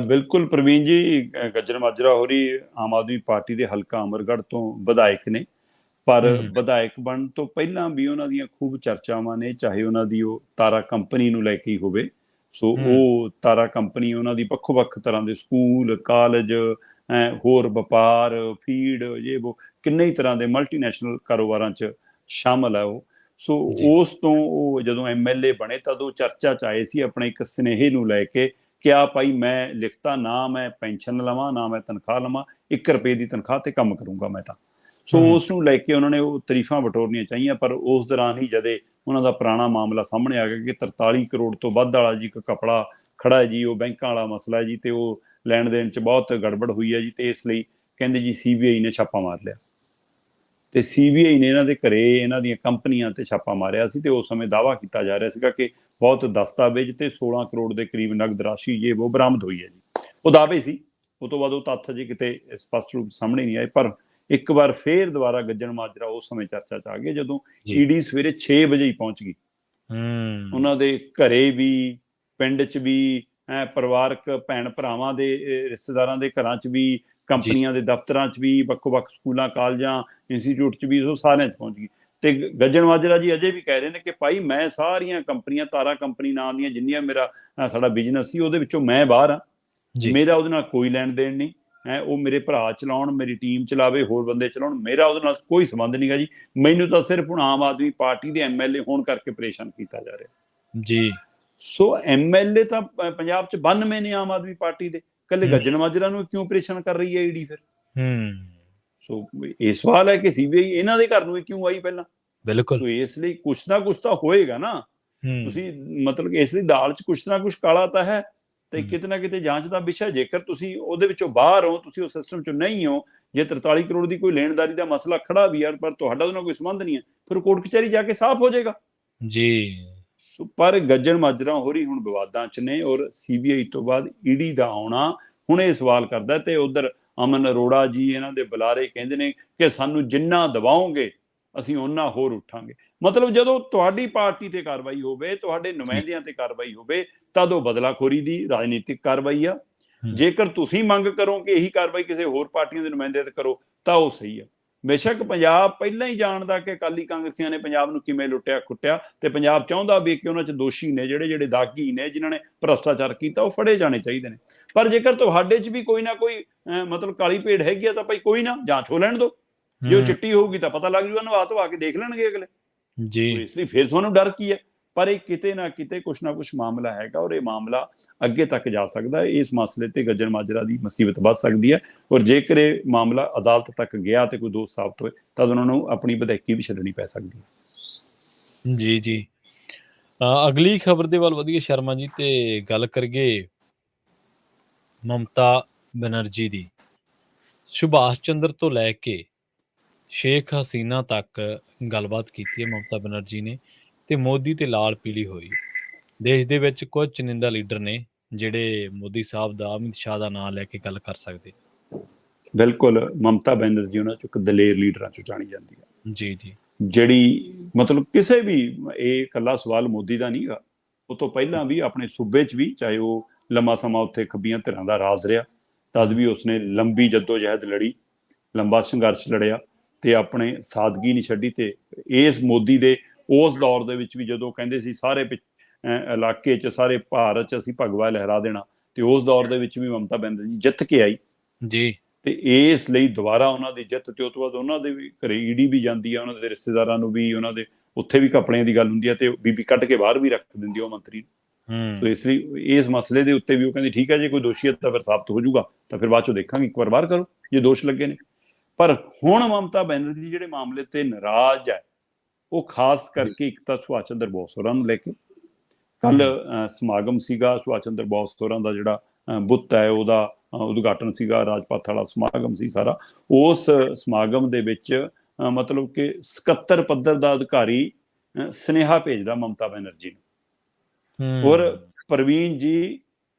ਬਿਲਕੁਲ ਪ੍ਰਵੀਨ ਜੀ, ਗੱਜਣ ਮਾਜਰਾ ਹੋਰੀ ਆਮ ਆਦਮੀ ਪਾਰਟੀ ਦੇ ਹਲਕਾ ਅਮਰਗੜ੍ਹ ਤੋਂ ਵਿਧਾਇਕ ਨੇ, ਪਰ ਵਿਧਾਇਕ ਬਣਨ ਤੋਂ ਪਹਿਲਾਂ ਵੀ ਉਹਨਾਂ ਦੀਆਂ ਖੂਬ ਚਰਚਾਵਾਂ ਨੇ, ਚਾਹੇ ਉਹਨਾਂ ਦੀ ਉਹ ਤਾਰਾ ਕੰਪਨੀ ਨੂੰ ਲੈ ਕੇ ਹੀ ਹੋਵੇ। ਸੋ ਉਹ ਤਾਰਾ ਕੰਪਨੀ ਉਹਨਾਂ ਦੀ ਵੱਖੋ-ਵੱਖ ਤਰ੍ਹਾਂ ਦੇ ਸਕੂਲ, ਕਾਲਜ, ਹੋਰ ਵਪਾਰ, ਫੀਡ, ਇਹ ਉਹ ਕਿੰਨੇ ਹੀ ਤਰ੍ਹਾਂ ਦੇ ਮਲਟੀਨੈਸ਼ਨਲ ਕਾਰੋਬਾਰਾਂ 'ਚ ਸ਼ਾਮਲ ਹੈ ਉਹ। ਸੋ ਉਸ ਤੋਂ ਉਹ ਜਦੋਂ MLA ਬਣੇ ਤਦ ਉਹ ਚਰਚਾ 'ਚ ਆਏ ਸੀ ਆਪਣੇ ਇੱਕ ਸੁਨੇਹੇ ਨੂੰ ਲੈ ਕੇ ਕਿ ਆ ਭਾਈ ਮੈਂ ਲਿਖਤਾ, ਨਾ ਮੈਂ ਪੈਨਸ਼ਨ ਲਵਾਂ, ਨਾ ਮੈਂ ਤਨਖਾਹ ਲਵਾਂ, 1 ਰੁਪਏ ਦੀ ਤਨਖਾਹ ਤੇ ਕੰਮ ਕਰੂੰਗਾ ਮੈਂ ਤਾਂ। ਸੋ ਉਸ ਨੂੰ ਲੈ ਕੇ ਉਹਨਾਂ ਨੇ ਉਹ ਤਾਰੀਫਾਂ ਬਟੋਰਨੀਆਂ ਚਾਹੀਆਂ, ਪਰ ਉਸ ਦੌਰਾਨ ਹੀ ਜਦੇ ਉਹਨਾਂ ਦਾ ਪੁਰਾਣਾ ਮਾਮਲਾ ਸਾਹਮਣੇ ਆ ਗਿਆ ਕਿ 43 ਕਰੋੜ ਤੋਂ ਵੱਧ ਵਾਲਾ ਜੀ ਇੱਕ ਕਪੜਾ ਖੜਾ ਹੈ ਜੀ, ਉਹ ਬੈਂਕਾਂ ਵਾਲਾ ਮਸਲਾ ਹੈ ਜੀ, ਤੇ ਉਹ ਲੈਣ ਦੇਣ 'ਚ ਬਹੁਤ ਗੜਬੜ ਹੋਈ ਹੈ ਜੀ, ਤੇ ਇਸ ਲਈ ਕਹਿੰਦੇ ਜੀ CBI ਨੇ ਛਾਪਾ ਮਾਰ ਲਿਆ। ਤੇ CBI ਨੇ ਇਹਨਾਂ ਦੇ ਘਰੇ, ਇਹਨਾਂ ਦੀਆਂ ਕੰਪਨੀਆਂ ਤੇ ਛਾਪਾ ਮਾਰਿਆ ਸੀ, ਤੇ ਉਸ ਸਮੇਂ ਦਾਅਵਾ ਕੀਤਾ ਜਾ ਰਿਹਾ ਸੀਗਾ ਕਿ ਬਹੁਤ ਦਸਤਾਵੇਜ਼ ਤੇ 16 ਕਰੋੜ ਦੇ ਕਰੀਬ ਨਗਦ ਰਾਸ਼ੀ ਇਹ ਉਹ ਬਰਾਮਦ ਹੋਈ ਹੈ ਜੀ। ਉਹ ਦਾਅਵੇ ਸੀ, ਉਹ ਤੋਂ ਬਾਅਦ ਉਹ ਤੱਥ ਜੇ ਕਿਤੇ ਸਪਸ਼ਟ ਰੂਪ ਸਾਹਮਣੇ ਨਹੀਂ ਆਏ। ਪਰ ਇੱਕ ਵਾਰ ਫੇਰ ਦੁਬਾਰਾ ਗੱਜਣ ਮਾਜਰਾ ਉਸ ਸਮੇਂ ਚਰਚਾ 'ਚ ਆ ਗਏ ਜਦੋਂ ਈਡੀ ਸਵੇਰੇ 6 ਵਜੇ ਹੀ ਪਹੁੰਚ ਗਈ ਉਹਨਾਂ ਦੇ ਘਰੇ ਵੀ, ਪਿੰਡ 'ਚ ਵੀ, ਪਰਿਵਾਰਕ ਭੈਣ ਭਰਾਵਾਂ ਦੇ, ਰਿਸ਼ਤੇਦਾਰਾਂ ਦੇ ਘਰਾਂ 'ਚ ਵੀ, ਕੰਪਨੀਆਂ ਦੇ ਦਫ਼ਤਰਾਂ 'ਚ ਵੀ, ਵੱਖੋ-ਵੱਖ ਸਕੂਲਾਂ, ਕਾਲਜਾਂ, ਇੰਸਟੀਚਿਊਟ 'ਚ ਵੀ, ਉਹ ਸਾਰਿਆਂ 'ਚ ਪਹੁੰਚ ਗਈ। ਤੇ ਗੱਜਣ ਮਾਜਰਾ ਜੀ ਅਜੇ ਵੀ ਕਹਿ ਰਹੇ ਨੇ ਕਿ ਭਾਈ ਮੈਂ ਸਾਰੀਆਂ ਕੰਪਨੀਆਂ, ਤਾਰਾ ਕੰਪਨੀ ਨਾਂ ਦੀਆਂ ਜਿੰਨੀਆਂ ਮੇਰਾ ਸਾਡਾ ਬਿਜ਼ਨਸ ਸੀ, ਉਹਦੇ ਵਿੱਚੋਂ ਮੈਂ ਬਾਹਰ ਹਾਂ, ਮੇਰਾ ਉਹਦੇ ਨਾਲ ਕੋਈ ਲੈਣ ਦੇਣ ਨਹੀਂ ਹੈ। ਉਹ ਮੇਰੇ ਭਰਾ ਚਲਾਉਣ, ਮੇਰੀ ਟੀਮ ਚਲਾਵੇ, ਹੋਰ ਬੰਦੇ ਚਲਾਉਣ, ਮੇਰਾ ਉਹਦੇ ਨਾਲ ਕੋਈ ਸੰਬੰਧ ਨਹੀਂ ਗਾ ਜੀ। ਮੈਨੂੰ ਤਾਂ ਸਿਰਫ ਹੁਣ ਆਮ ਆਦਮੀ ਪਾਰਟੀ ਦੇ MLA ਹੋਣ ਕਰਕੇ ਪਰੇਸ਼ਾਨ ਕੀਤਾ ਜਾ ਰਿਹਾ ਜੀ। ਸੋ MLA ਤਾਂ ਪੰਜਾਬ 'ਚ 92 ਨੇ ਆਮ ਆਦਮੀ ਪਾਰਟੀ ਦੇ, ਕੱਲੇ ਗੱਜਣ ਮਾਜਰਾ ਨੂੰ ਕਿਉਂ ਪਰੇਸ਼ਾਨ ਕਰ ਰਹੀ ਹੈ ਈਡੀ ਫਿਰ? ਸੋ ਇਹ ਸਵਾਲ ਹੈ ਕਿ CBI ਇਹਨਾਂ ਦੇ ਘਰ ਨੂੰ ਕਿਉਂ ਆਈ ਪਹਿਲਾਂ? ਬਿਲਕੁਲ। ਸੋ ਇਸ ਲਈ ਕੁਛ ਨਾ ਕੁਛ ਤਾਂ ਹੋਏਗਾ ਨਾ। ਤੁਸੀਂ ਮਤਲਬ ਕਿ ਇਸ ਲਈ ਦਾਲ 'ਚ ਕੁਛ ਨਾ ਕੁਛ ਕਾਲਾ ਤਾਂ ਹੈ, ਤੇ ਕਿਤੇ ਨਾ ਕਿਤੇ ਜਾਂਚ ਦਾ ਵਿਸ਼ਾ। ਜੇਕਰ ਤੁਸੀਂ ਉਹਦੇ ਵਿੱਚੋਂ ਬਾਹਰ ਹੋ, ਤੁਸੀਂ ਉਸ ਸਿਸਟਮ 'ਚੋਂ ਨਹੀਂ ਹੋ, ਜੇ 43 ਕਰੋੜ ਦੀ ਕੋਈ ਲੈਣਦਾਰੀ ਦਾ ਮਸਲਾ ਖੜਾ ਵੀ ਹੈ ਪਰ ਤੁਹਾਡਾ ਉਹਦੇ ਨਾਲ ਕੋਈ ਸੰਬੰਧ ਨਹੀਂ ਹੈ, ਫਿਰ ਕੋਰਟ ਕਚਹਿਰੀ ਜਾ ਕੇ ਸਾਫ਼ ਹੋ ਜਾਏਗਾ ਜੀ। ਸੋ ਪਰ ਗੱਜਣ ਮਾਜਰਾ ਹੋਰੀ ਹੁਣ ਵਿਵਾਦਾਂ 'ਚ ਨੇ, ਔਰ CBI ਤੋਂ ਬਾਅਦ ED ਦਾ ਆਉਣਾ ਹੁਣ ਇਹ ਸਵਾਲ ਕਰਦਾ। ਤੇ ਉਧਰ ਅਮਨ ਅਰੋੜਾ ਜੀ, ਇਹਨਾਂ ਦੇ ਬੁਲਾਰੇ, ਕਹਿੰਦੇ ਨੇ ਕਿ ਸਾਨੂੰ ਜਿੰਨਾ ਦਬਾਓਗੇ ਅਸੀਂ ਓਨਾ ਹੋਰ ਉੱਠਾਂਗੇ। ਮਤਲਬ ਜਦੋਂ ਤੁਹਾਡੀ ਪਾਰਟੀ ਤੇ ਕਾਰਵਾਈ ਹੋਵੇ, ਤੁਹਾਡੇ ਨੁਮਾਇੰਦਿਆਂ ਤੇ ਕਾਰਵਾਈ ਹੋਵੇ, ਤਦ ਉਹ ਬਦਲਾਖੋਰੀ ਦੀ ਰਾਜਨੀਤਿਕ ਕਾਰਵਾਈ ਆ। ਜੇਕਰ ਤੁਸੀਂ ਮੰਗ ਕਰੋ ਕਿ ਇਹੀ ਕਾਰਵਾਈ ਕਿਸੇ ਹੋਰ ਪਾਰਟੀਆਂ ਦੇ ਨੁਮਾਇੰਦਿਆਂ ਤੇ ਕਰੋ ਤਾਂ ਉਹ ਸਹੀ ਆ। ਬੇਸ਼ੱਕ ਪੰਜਾਬ ਪਹਿਲਾਂ ਹੀ ਜਾਣਦਾ ਕਿ ਅਕਾਲੀ ਕਾਂਗਰਸੀਆਂ ਨੇ ਪੰਜਾਬ ਨੂੰ ਕਿਵੇਂ ਲੁੱਟਿਆ ਖੁੱਟਿਆ, ਤੇ ਪੰਜਾਬ ਚਾਹੁੰਦਾ ਵੀ ਕਿ ਉਹਨਾਂ 'ਚ ਦੋਸ਼ੀ ਨੇ, ਜਿਹੜੇ ਦਾਗੀ ਨੇ, ਜਿਨ੍ਹਾਂ ਨੇ ਭ੍ਰਸ਼ਟਾਚਾਰ ਕੀਤਾ, ਉਹ ਫੜੇ ਜਾਣੇ ਚਾਹੀਦੇ ਨੇ। ਪਰ ਜੇਕਰ ਤੁਹਾਡੇ 'ਚ ਵੀ ਕੋਈ ਨਾ ਕੋਈ ਮਤਲਬ ਕਾਲੀ ਭੇਡ ਹੈਗੀ ਆ ਤਾਂ ਭਾਈ ਕੋਈ ਨਾ, ਜਾਂਚ ਹੋ ਲੈਣ ਦਿਓ। ਜੇ ਉਹ ਚਿੱਟੀ ਹੋਊਗੀ ਤਾਂ ਪਤਾ ਲੱਗ ਜੂਗਾ, ਨਵਾ ਧਵਾ ਕੇ ਦੇਖ ਲੈਣਗੇ ਅਗਲੇ ਜੀ। ਇਸ ਲਈ ਫਿਰ ਤੁਹਾਨੂੰ ਡਰ ਕੀ ਹੈ? ਪਰ ਇਹ ਕਿਤੇ ਨਾ ਕਿਤੇ ਕੁਛ ਨਾ ਕੁਛ ਮਾਮਲਾ ਹੈਗਾ, ਔਰ ਇਹ ਮਾਮਲਾ ਅੱਗੇ ਤੱਕ ਜਾ ਸਕਦਾ ਹੈ। ਇਸ ਮਸਲੇ ਤੇ ਗੱਜਣ ਮਾਜਰਾ ਦੀ ਮੁਸੀਬਤ ਵੱਧ ਸਕਦੀ ਹੈ, ਔਰ ਜੇਕਰ ਇਹ ਮਾਮਲਾ ਅਦਾਲਤ ਤੱਕ ਗਿਆ ਤੇ ਕੋਈ ਦੋਸ਼ ਸਾਬਤ ਹੋਏ ਤਾਂ ਉਹਨਾਂ ਨੂੰ ਆਪਣੀ ਵਿਧਾਇਕੀ ਵੀ ਛੱਡਣੀ ਪੈ ਸਕਦੀ ਹੈ। ਜੀ ਜੀ। ਅਗਲੀ ਖਬਰ ਦੇ ਵੱਲ ਵਧੀਏ ਸ਼ਰਮਾ ਜੀ, ਤੇ ਗੱਲ ਕਰੀਏ ਮਮਤਾ ਬੈਨਰਜੀ ਦੀ। ਸੁਭਾਸ਼ ਚੰਦਰ ਤੋਂ ਲੈ ਕੇ ਸ਼ੇਖ ਹਸੀਨਾ ਤੱਕ ਗੱਲਬਾਤ ਕੀਤੀ ਹੈ ਮਮਤਾ ਬੈਨਰਜੀ ਨੇ, ਤੇ ਮੋਦੀ ਤੇ ਲਾਲ ਪੀਲੀ ਹੋਈ। ਦੇਸ਼ ਦੇ ਵਿੱਚ ਕੁਝ ਚੁਣਿੰਦਾ ਲੀਡਰ ਨੇ ਜਿਹੜੇ ਮੋਦੀ ਸਾਹਿਬ ਦਾ, ਅਮਿਤ ਸ਼ਾਹ ਦਾ ਨਾਂ ਲੈ ਕੇ ਗੱਲ ਕਰ ਸਕਦੇ। ਬਿਲਕੁਲ, ਮਮਤਾ ਬੈਨਰਜੀ ਉਹਨਾਂ ਚੋਂ ਇੱਕ ਦਲੇਰ ਲੀਡਰਾਂ ਚੋਂ ਜਾਣੀ ਜਾਂਦੀ ਹੈ ਜੀ ਜੀ। ਜਿਹੜੀ ਮਤਲਬ ਕਿਸੇ ਵੀ, ਇਹ ਇਕੱਲਾ ਸਵਾਲ ਮੋਦੀ ਦਾ ਨਹੀਂ ਗਾ, ਉਹ ਤੋਂ ਪਹਿਲਾਂ ਵੀ ਆਪਣੇ ਸੂਬੇ 'ਚ ਵੀ, ਚਾਹੇ ਉਹ ਲੰਮਾ ਸਮਾਂ ਉੱਥੇ ਖੱਬੀਆਂ ਧਿਰਾਂ ਦਾ ਰਾਜ ਰਿਹਾ, ਤਦ ਵੀ ਉਸਨੇ ਲੰਬੀ ਜੱਦੋ-ਜਹਿਦ ਲੜੀ, ਲੰਬਾ ਸੰਘਰਸ਼ ਲੜਿਆ ਤੇ ਆਪਣੇ ਸਾਦਗੀ ਨਹੀਂ ਛੱਡੀ। ਤੇ ਇਸ ਮੋਦੀ ਦੇ ਉਸ ਦੌਰ ਦੇ ਵਿੱਚ ਵੀ, ਜਦੋਂ ਕਹਿੰਦੇ ਸੀ ਸਾਰੇ ਇਲਾਕੇ 'ਚ, ਸਾਰੇ ਭਾਰਤ 'ਚ ਅਸੀਂ ਭਗਵਾ ਲਹਿਰਾ ਦੇਣਾ, ਤੇ ਉਸ ਦੌਰ ਦੇ ਵਿੱਚ ਵੀ ਮਮਤਾ ਬੈਨਰਜੀ ਜਿੱਤ ਕੇ ਆਈ ਜੀ। ਤੇ ਇਸ ਲਈ ਦੁਬਾਰਾ ਉਹਨਾਂ ਦੀ ਜਿੱਤ, ਤੇ ਉਸ ਤੋਂ ਬਾਅਦ ਉਹਨਾਂ ਦੇ ਵੀ ਘਰੇ ED ਵੀ ਜਾਂਦੀ ਆ, ਉਹਨਾਂ ਦੇ ਰਿਸ਼ਤੇਦਾਰਾਂ ਨੂੰ ਵੀ, ਉਹਨਾਂ ਦੇ ਉੱਥੇ ਵੀ ਕੱਪੜਿਆਂ ਦੀ ਗੱਲ ਹੁੰਦੀ ਹੈ, ਤੇ ਬੀਬੀ ਕੱਢ ਕੇ ਬਾਹਰ ਵੀ ਰੱਖ ਦਿੰਦੀ ਉਹ ਮੰਤਰੀ ਨੂੰ। ਸੋ ਇਸ ਲਈ ਇਸ ਮਸਲੇ ਦੇ ਉੱਤੇ ਵੀ ਉਹ ਕਹਿੰਦੀ ਠੀਕ ਹੈ, ਜੇ ਕੋਈ ਦੋਸ਼ੀਅਤ ਤਾਂ ਫਿਰ ਸਾਬਤ ਹੋ ਜਾਊਗਾ ਤਾਂ ਫਿਰ ਬਾਅਦ ਚੋਂ ਦੇਖਾਂਗੇ, ਇੱਕ ਵਾਰ ਬਾਹਰ ਕਰੋ ਜੇ ਦੋਸ਼ ਲੱਗੇ ਨੇ। ਪਰ ਹੁਣ ਮਮਤਾ ਬੈਨਰਜੀ ਜਿਹੜੇ ਮਾਮਲੇ ਤੇ ਨਾਰਾਜ਼ ਹੈ, ਉਹ ਖਾਸ ਕਰਕੇ ਇੱਕ ਤਾਂ ਸੁਭਾਸ਼ ਚੰਦਰ ਬੋਸ ਹੋਰਾਂ ਨੂੰ ਲੈ ਕੇ। ਕੱਲ ਸਮਾਗਮ ਸੀਗਾ ਸੁਭਾਸ਼ ਚੰਦਰ ਬੋਸ ਹੋਰਾਂ ਦਾ, ਜਿਹੜਾ ਬੁੱਤ ਹੈ ਉਹਦਾ ਉਦਘਾਟਨ ਸੀਗਾ, ਰਾਜਪਥ ਵਾਲਾ ਸਮਾਗਮ ਸੀ ਸਾਰਾ। ਉਸ ਸਮਾਗਮ ਦੇ ਵਿੱਚ ਮਤਲਬ ਕਿ 77 ਪੱਧਰ ਦਾ ਅਧਿਕਾਰੀ ਸੁਨੇਹਾ ਭੇਜਦਾ ਮਮਤਾ ਬੈਨਰਜੀ ਨੂੰ। ਔਰ ਪ੍ਰਵੀਨ ਜੀ,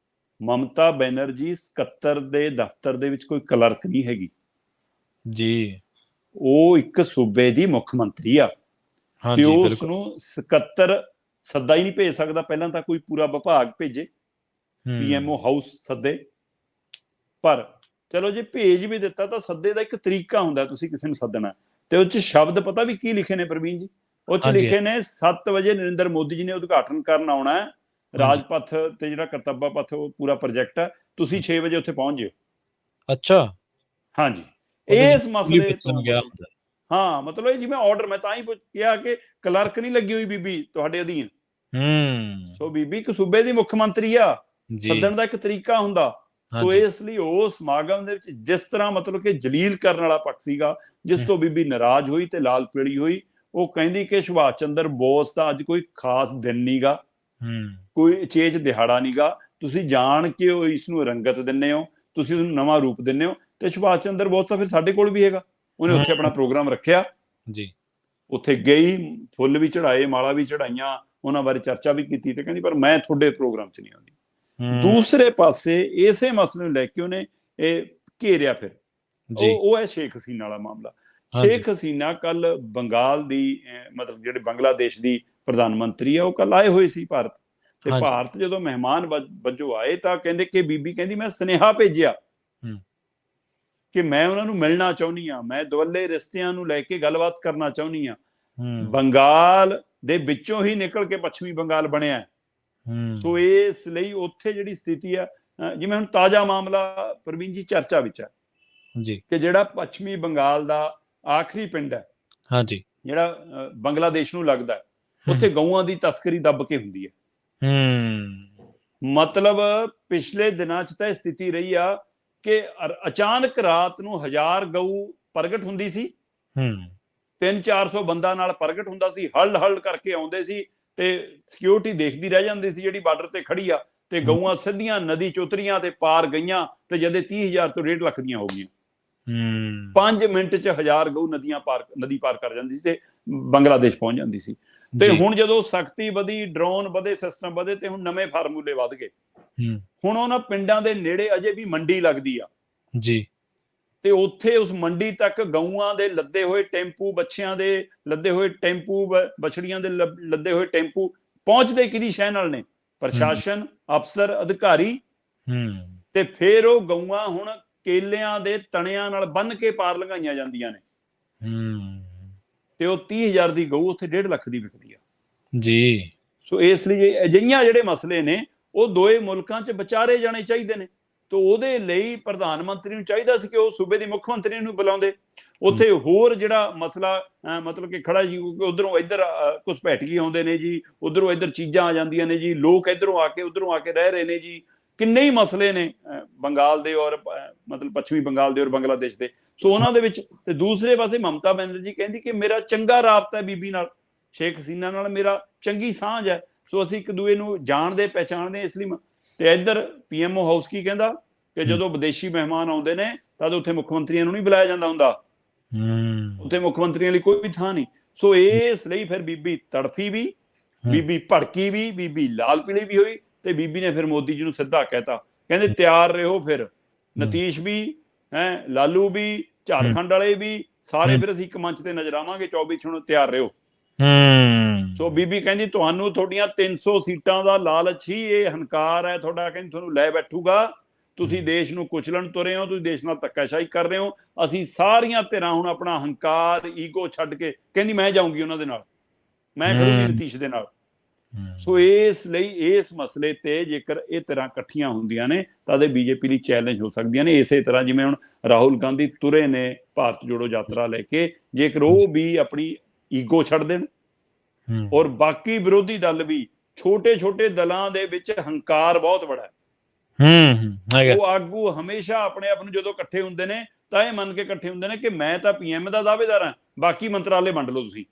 ਮਮਤਾ ਬੈਨਰਜੀ 77 ਦੇ ਦਫ਼ਤਰ ਦੇ ਵਿੱਚ ਕੋਈ ਕਲਰਕ ਨਹੀਂ ਹੈਗੀ ਜੀ, ਉਹ ਇੱਕ ਸੂਬੇ ਦੀ ਮੁੱਖ ਮੰਤਰੀ ਆ, ਤੇ ਉਸ ਨੂੰ 77 ਸੱਦਾ ਹੀ ਨਹੀਂ ਭੇਜ ਸਕਦਾ। ਪਹਿਲਾਂ ਤਾਂ ਕੋਈ ਪੂਰਾ ਵਿਭਾਗ ਭੇਜੇ, PMO ਹਾਊਸ ਸੱਦੇ। ਪਰ ਚਲੋ ਜੇ ਭੇਜ ਵੀ ਦਿੱਤਾ ਤਾਂ ਸੱਦੇ ਦਾ ਇੱਕ ਤਰੀਕਾ ਹੁੰਦਾ, ਤੁਸੀਂ ਕਿਸੇ ਨੂੰ ਸੱਦਣਾ, ਤੇ ਉਹ 'ਚ ਸ਼ਬਦ ਪਤਾ ਵੀ ਕੀ ਲਿਖੇ ਨੇ ਪ੍ਰਵੀਨ ਜੀ? ਉਹ 'ਚ ਲਿਖੇ ਨੇ 7 ਵਜੇ ਨਰਿੰਦਰ ਮੋਦੀ ਜੀ ਨੇ ਉਦਘਾਟਨ ਕਰਨ ਆਉਣਾ ਹੈ ਰਾਜਪਥ ਤੇ, ਜਿਹੜਾ ਕਰਤੱਬਾ ਪਥ ਉਹ ਪੂਰਾ ਪ੍ਰੋਜੈਕਟ ਹੈ, ਤੁਸੀਂ 6 ਵਜੇ ਉੱਥੇ ਪਹੁੰਚ ਜਿਓ। ਅੱਛਾ, ਹਾਂਜੀ। ਇਸ ਮਸਲੇ ਤੋਂ ਹਾਂ, ਮਤਲਬ ਇਹ ਜਿਵੇਂ ਆਰਡਰ, ਮੈਂ ਤਾਂ ਹੀ ਕਿਹਾ ਕਿ ਕਲਰਕ ਨਹੀਂ ਲੱਗੀ ਹੋਈ ਬੀਬੀ ਤੁਹਾਡੇ ਅਧੀਨ। ਸੋ ਬੀਬੀ ਇੱਕ ਸੂਬੇ ਦੀ ਮੁੱਖ ਮੰਤਰੀ ਆ, ਸੱਦਣ ਦਾ ਇੱਕ ਤਰੀਕਾ ਹੁੰਦਾ। ਸੋ ਇਸ ਲਈ ਉਹ ਸਮਾਗਮ ਦੇ ਵਿੱਚ ਜਿਸ ਤਰ੍ਹਾਂ ਮਤਲਬ ਕਿ ਜਲੀਲ ਕਰਨ ਵਾਲਾ ਪੱਖ ਸੀਗਾ, ਜਿਸ ਤੋਂ ਬੀਬੀ ਨਾਰਾਜ਼ ਹੋਈ ਤੇ ਲਾਲ ਪੀਲੀ ਹੋਈ। ਉਹ ਕਹਿੰਦੀ ਕਿ ਸੁਭਾਸ਼ ਚੰਦਰ ਬੋਸ ਦਾ ਅੱਜ ਕੋਈ ਖਾਸ ਦਿਨ ਨੀਗਾ, ਕੋਈ ਚੇਚ ਦਿਹਾੜਾ ਨੀਗਾ, ਤੁਸੀਂ ਜਾਣ ਕੇ ਉਹ ਇਸ ਨੂੰ ਰੰਗਤ ਦਿੰਦੇ ਹੋ, ਤੁਸੀਂ ਉਹਨੂੰ ਨਵਾਂ ਰੂਪ ਦਿੰਦੇ ਹੋ। ਤੇ ਸੁਭਾਸ਼ ਚੰਦਰ ਬੋਸ ਤਾਂ ਫਿਰ ਸਾਡੇ ਕੋਲ ਵੀ ਹੈਗਾ, ਉਹਨੇ ਉੱਥੇ ਆਪਣਾ ਪ੍ਰੋਗਰਾਮ ਰੱਖਿਆ ਜੀ, ਉੱਥੇ ਗਈ, ਫੁੱਲ ਵੀ ਚੜਾਏ, ਮਾਲਾ ਵੀ ਚੜਾਈਆਂ, ਉਹਨਾਂ ਬਾਰੇ ਚਰਚਾ ਵੀ ਕੀਤੀ, ਤੇ ਕਹਿੰਦੀ ਪਰ ਮੈਂ ਤੁਹਾਡੇ ਪ੍ਰੋਗਰਾਮ 'ਚ ਨਹੀਂ ਆਉਂਦੀ। ਦੂਸਰੇ ਪਾਸੇ ਇਸੇ ਮਸਲੇ ਨੂੰ ਲੈ ਕੇ ਉਹਨੇ ਇਹ ਘੇਰਿਆ ਫਿਰ, ਉਹ ਹੈ ਸ਼ੇਖ ਹਸੀਨਾ ਵਾਲਾ ਮਾਮਲਾ। ਸ਼ੇਖ ਹਸੀਨਾ ਕੱਲ ਬੰਗਾਲ ਦੀ ਮਤਲਬ ਜਿਹੜੇ ਬੰਗਲਾਦੇਸ਼ ਦੀ ਪ੍ਰਧਾਨ ਮੰਤਰੀ ਆ, ਉਹ ਕੱਲ ਆਏ ਹੋਏ ਸੀ ਭਾਰਤ, ਤੇ ਭਾਰਤ ਜਦੋਂ ਮਹਿਮਾਨ ਵਜੋਂ ਆਏ ਤਾਂ ਕਹਿੰਦੇ ਕਿ ਬੀਬੀ ਕਹਿੰਦੀ ਮੈਂ ਸੁਨੇਹਾ ਭੇਜਿਆ ਕਿ ਮੈਂ ਉਹਨਾਂ ਨੂੰ ਮਿਲਣਾ ਚਾਹੁੰਦੀ ਹਾਂ, ਮੈਂ ਦੁਵੱਲੇ ਰਿਸ਼ਤਿਆਂ ਨੂੰ ਲੈ ਕੇ ਗੱਲਬਾਤ ਕਰਨਾ ਚਾਹੁੰਦੀ ਹਾਂ। ਬੰਗਾਲ ਦੇ ਵਿੱਚੋਂ ਹੀ ਨਿਕਲ ਕੇ ਪੱਛਮੀ ਬੰਗਾਲ ਬਣਿਆ। ਸੋ ਇਸ ਲਈ ਉੱਥੇ ਜਿਹੜੀ ਸਥਿਤੀ ਆ, ਜਿਵੇਂ ਹੁਣ ਤਾਜ਼ਾ ਮਾਮਲਾ ਪ੍ਰਵੀਨ ਜੀ ਚਰਚਾ ਵਿੱਚ ਹੈ ਕਿ ਜਿਹੜਾ ਪੱਛਮੀ ਬੰਗਾਲ ਦਾ ਆਖਰੀ ਪਿੰਡ ਹੈ, ਹਾਂਜੀ, ਜਿਹੜਾ ਬੰਗਲਾਦੇਸ਼ ਨੂੰ ਲੱਗਦਾ ਹੈ, ਉੱਥੇ ਗਊਆਂ ਦੀ ਤਸਕਰੀ ਦੱਬ ਕੇ ਹੁੰਦੀ ਹੈ। ਮਤਲਬ ਪਿਛਲੇ ਦਿਨਾਂ 'ਚ ਤਾਂ ਇਹ ਸਥਿਤੀ ਰਹੀ ਆ ਕਿ ਅਚਾਨਕ ਰਾਤ ਨੂੰ 1000 ਗਊ ਪ੍ਰਗਟ ਹੁੰਦੀ ਸੀ, 300-400 ਬੰਦਾ ਨਾਲ ਪ੍ਰਗਟ ਹੁੰਦਾ ਸੀ, ਹਲ ਕਰਕੇ ਆਉਂਦੇ ਸੀ ਤੇ ਸਿਕਿਉਰਿਟੀ ਦੇਖਦੀ ਰਹਿ ਜਾਂਦੀ ਸੀ ਜਿਹੜੀ ਬਾਰਡਰ ਤੇ ਖੜੀ ਆ, ਤੇ ਗਊਆਂ ਸਿੱਧੀਆਂ ਨਦੀ 'ਚ ਉਤਰੀਆਂ ਤੇ ਪਾਰ ਗਈਆਂ ਤੇ ਜਦੇ 30,000 ਤੋਂ 1.5 ਲੱਖ ਦੀਆਂ ਹੋ ਗਈਆਂ। 5 ਮਿੰਟ 'ਚ 1000 ਗਊ ਨਦੀ ਪਾਰ ਕਰ ਜਾਂਦੀ ਸੀ ਤੇ ਬੰਗਲਾਦੇਸ਼ ਪਹੁੰਚ ਜਾਂਦੀ ਸੀ। ਤੇ ਹੁਣ ਜਦੋਂ ਸਖਤੀ ਵਧੀ, ਡਰੋਨ ਵਧੇ, ਸਿਸਟਮ ਵਧੇ, ਤੇ ਹੁਣ ਨਵੇਂ ਫਾਰਮੂਲੇ ਵੱਧ ਗਏ। ਹੁਣ ਉਹਨਾਂ ਪਿੰਡਾਂ ਦੇ ਨੇੜੇ ਅਜੇ ਵੀ ਮੰਡੀ ਲੱਗਦੀ ਆ ਜੀ, ਤੇ ਉੱਥੇ ਉਸ ਮੰਡੀ ਤੱਕ ਗਊਆਂ ਦੇ ਲੱਦੇ ਹੋਏ ਟੈਂਪੂ, ਬੱਚਿਆਂ ਦੇ ਲੱਦੇ ਹੋਏ ਟੈਂਪੂ, ਬਛੜੀਆਂ ਦੇ ਲੱਦੇ ਹੋਏ ਟੈਂਪੂ ਪਹੁੰਚਦੇ ਕਿਹਦੀ ਸ਼ਹਿ ਨਾਲ ਨੇ? ਪ੍ਰਸ਼ਾਸਨ, ਅਫਸਰ, ਅਧਿਕਾਰੀ। ਤੇ ਫਿਰ ਉਹ ਗਊਆਂ ਹੁਣ ਕੇਲਿਆਂ ਦੇ ਤਣਿਆਂ ਨਾਲ ਬੰਨ ਕੇ ਪਾਰ ਲੰਘਾਈਆਂ ਜਾਂਦੀਆਂ ਨੇ, ਤੇ ਉਹ 30,000 ਦੀ ਗਊ ਉੱਥੇ 1.5 ਲੱਖ ਦੀ ਵਿਕਦੀ ਆ ਜੀ। ਸੋ ਇਸ ਲਈ ਅਜਿਹੀਆਂ ਜਿਹੜੇ ਮਸਲੇ ਨੇ ਉਹ ਦੋਏ ਮੁਲਕਾਂ 'ਚ ਵਿਚਾਰੇ ਜਾਣੇ ਚਾਹੀਦੇ ਨੇ। ਤੇ ਉਹਦੇ ਲਈ ਪ੍ਰਧਾਨ ਮੰਤਰੀ ਨੂੰ ਚਾਹੀਦਾ ਸੀ ਕਿ ਉਹ ਸੂਬੇ ਦੇ ਮੁੱਖ ਮੰਤਰੀ ਨੂੰ ਬੁਲਾਉਂਦੇ। ਉੱਥੇ ਹੋਰ ਜਿਹੜਾ ਮਸਲਾ ਮਤਲਬ ਕਿ ਖੜਾ ਜੀ, ਉਧਰੋਂ ਇੱਧਰ ਘੁਸਪੈਠੀ ਆਉਂਦੇ ਨੇ ਜੀ, ਉਧਰੋਂ ਇੱਧਰ ਚੀਜ਼ਾਂ ਆ ਜਾਂਦੀਆਂ ਨੇ ਜੀ, ਲੋਕ ਇੱਧਰੋਂ ਆ ਕੇ ਉਧਰੋਂ ਆ ਕੇ ਰਹਿ ਰਹੇ ਨੇ ਜੀ, ਕਿੰਨੇ ਹੀ ਮਸਲੇ ਨੇ ਬੰਗਾਲ ਦੇ ਔਰ ਮਤਲਬ ਪੱਛਮੀ ਬੰਗਾਲ ਦੇ ਔਰ ਬੰਗਲਾਦੇਸ਼ ਦੇ। ਸੋ ਉਹਨਾਂ ਦੇ ਵਿੱਚ ਤੇ ਦੂਸਰੇ ਪਾਸੇ ਮਮਤਾ ਬੈਨਰਜੀ ਕਹਿੰਦੀ ਕਿ ਮੇਰਾ ਚੰਗਾ ਰਾਬਤਾ ਹੈ ਬੀਬੀ ਨਾਲ, ਸ਼ੇਖ ਹਸੀਨਾ ਨਾਲ ਮੇਰਾ ਚੰਗੀ ਸਾਂਝ ਹੈ, ਸੋ ਅਸੀਂ ਇੱਕ ਦੂਏ ਨੂੰ ਜਾਣਦੇ ਪਹਿਚਾਣਦੇ ਇਸ ਲਈ। ਤੇ ਇੱਧਰ PMO ਹਾਊਸ ਕੀ ਕਹਿੰਦਾ ਕਿ ਜਦੋਂ ਵਿਦੇਸ਼ੀ ਮਹਿਮਾਨ ਆਉਂਦੇ ਨੇ ਤਦ ਉੱਥੇ ਮੁੱਖ ਮੰਤਰੀਆਂ ਨੂੰ ਨਹੀਂ ਬੁਲਾਇਆ ਜਾਂਦਾ ਹੁੰਦਾ, ਉੱਥੇ ਮੁੱਖ ਮੰਤਰੀਆਂ ਲਈ ਕੋਈ ਵੀ ਥਾਂ ਨਹੀਂ। ਸੋ ਇਸ ਲਈ ਫਿਰ ਬੀਬੀ ਤੜਫੀ ਵੀ, ਬੀਬੀ ਭੜਕੀ ਵੀ, ਬੀਬੀ ਲਾਲ ਪੀਲੀ ਵੀ ਹੋਈ, ਤੇ ਬੀਬੀ ਨੇ ਫਿਰ ਮੋਦੀ ਜੀ ਨੂੰ ਸਿੱਧਾ ਕਹਿਤਾ, ਕਹਿੰਦੇ ਤਿਆਰ ਰਹੋ, ਫਿਰ ਨਤੀਸ਼ ਵੀ ਹੈ, ਲਾਲੂ ਵੀ, ਝਾਰਖੰਡ ਵਾਲੇ ਵੀ, ਸਾਰੇ ਫਿਰ ਅਸੀਂ ਇੱਕ ਮੰਚ ਤੇ ਨਜ਼ਰ ਆਵਾਂਗੇ 24 ਨੂੰ, ਤਿਆਰ ਰਹੋ। ਸੋ ਬੀਬੀ ਕਹਿੰਦੀ ਤੁਹਾਨੂੰ ਤੁਹਾਡੀਆਂ 300 ਸੀਟਾਂ ਦਾ ਲਾਲਚ ਹੀ ਇਹ ਹੰਕਾਰ ਹੈ ਤੁਹਾਡਾ, ਕਹਿੰਦੀ ਤੁਹਾਨੂੰ ਲੈ ਬੈਠੂਗਾ, ਤੁਸੀਂ ਦੇਸ਼ ਨੂੰ ਕੁਚਲਣ ਤੁਰੇ ਹੋ, ਤੁਸੀਂ ਦੇਸ਼ ਨਾਲ ਧੱਕਾਸ਼ਾਹੀ ਕਰ ਰਹੇ ਹੋ, ਅਸੀਂ ਸਾਰੀਆਂ ਧਿਰਾਂ ਹੁਣ ਆਪਣਾ ਹੰਕਾਰ, ਈਗੋ ਛੱਡ ਕੇ, ਕਹਿੰਦੀ ਮੈਂ ਜਾਊਂਗੀ ਉਹਨਾਂ ਦੇ ਨਾਲ, ਮੈਂ ਖੜੂਗੀ ਨਤੀਸ਼ ਦੇ ਨਾਲ। ਸੋ ਇਸ ਲਈ ਇਸ ਮਸਲੇ ਤੇ ਜੇਕਰ ਇਹ ਧਿਰਾਂ ਇਕੱਠੀਆਂ ਹੁੰਦੀਆਂ ਨੇ ਤਾਂ ਇਹ ਬੀਜੇਪੀ ਲਈ ਚੈਲੰਜ ਹੋ ਸਕਦੀਆਂ ਨੇ। ਇਸੇ ਤਰ੍ਹਾਂ ਜਿਵੇਂ ਹੁਣ ਰਾਹੁਲ ਗਾਂਧੀ ਤੁਰੇ ਨੇ ਭਾਰਤ ਜੋੜੋ ਯਾਤਰਾ ਲੈ ਕੇ, ਜੇਕਰ ਉਹ ਵੀ ਆਪਣੀ ਈਗੋ ਛੱਡ ਦੇਣ, ਔਰ ਬਾਕੀ ਵਿਰੋਧੀ ਦਲ ਵੀ, ਛੋਟੇ ਦਲਾਂ ਦੇ ਵਿੱਚ ਹੰਕਾਰ ਬਹੁਤ ਬੜਾ ਹੈ। ਉਹ ਆਗੂ ਹਮੇਸ਼ਾ ਆਪਣੇ ਆਪ ਨੂੰ ਜਦੋਂ ਇਕੱਠੇ ਹੁੰਦੇ ਨੇ ਤਾਂ ਇਹ ਮੰਨ ਕੇ ਇਕੱਠੇ ਹੁੰਦੇ ਨੇ ਕਿ ਮੈਂ ਤਾਂ PM ਦਾ ਦਾਅਵੇਦਾਰ ਹਾਂ, ਬਾਕੀ ਮੰਤਰਾਲੇ ਵੰਡ ਲਓ ਤੁਸੀਂ।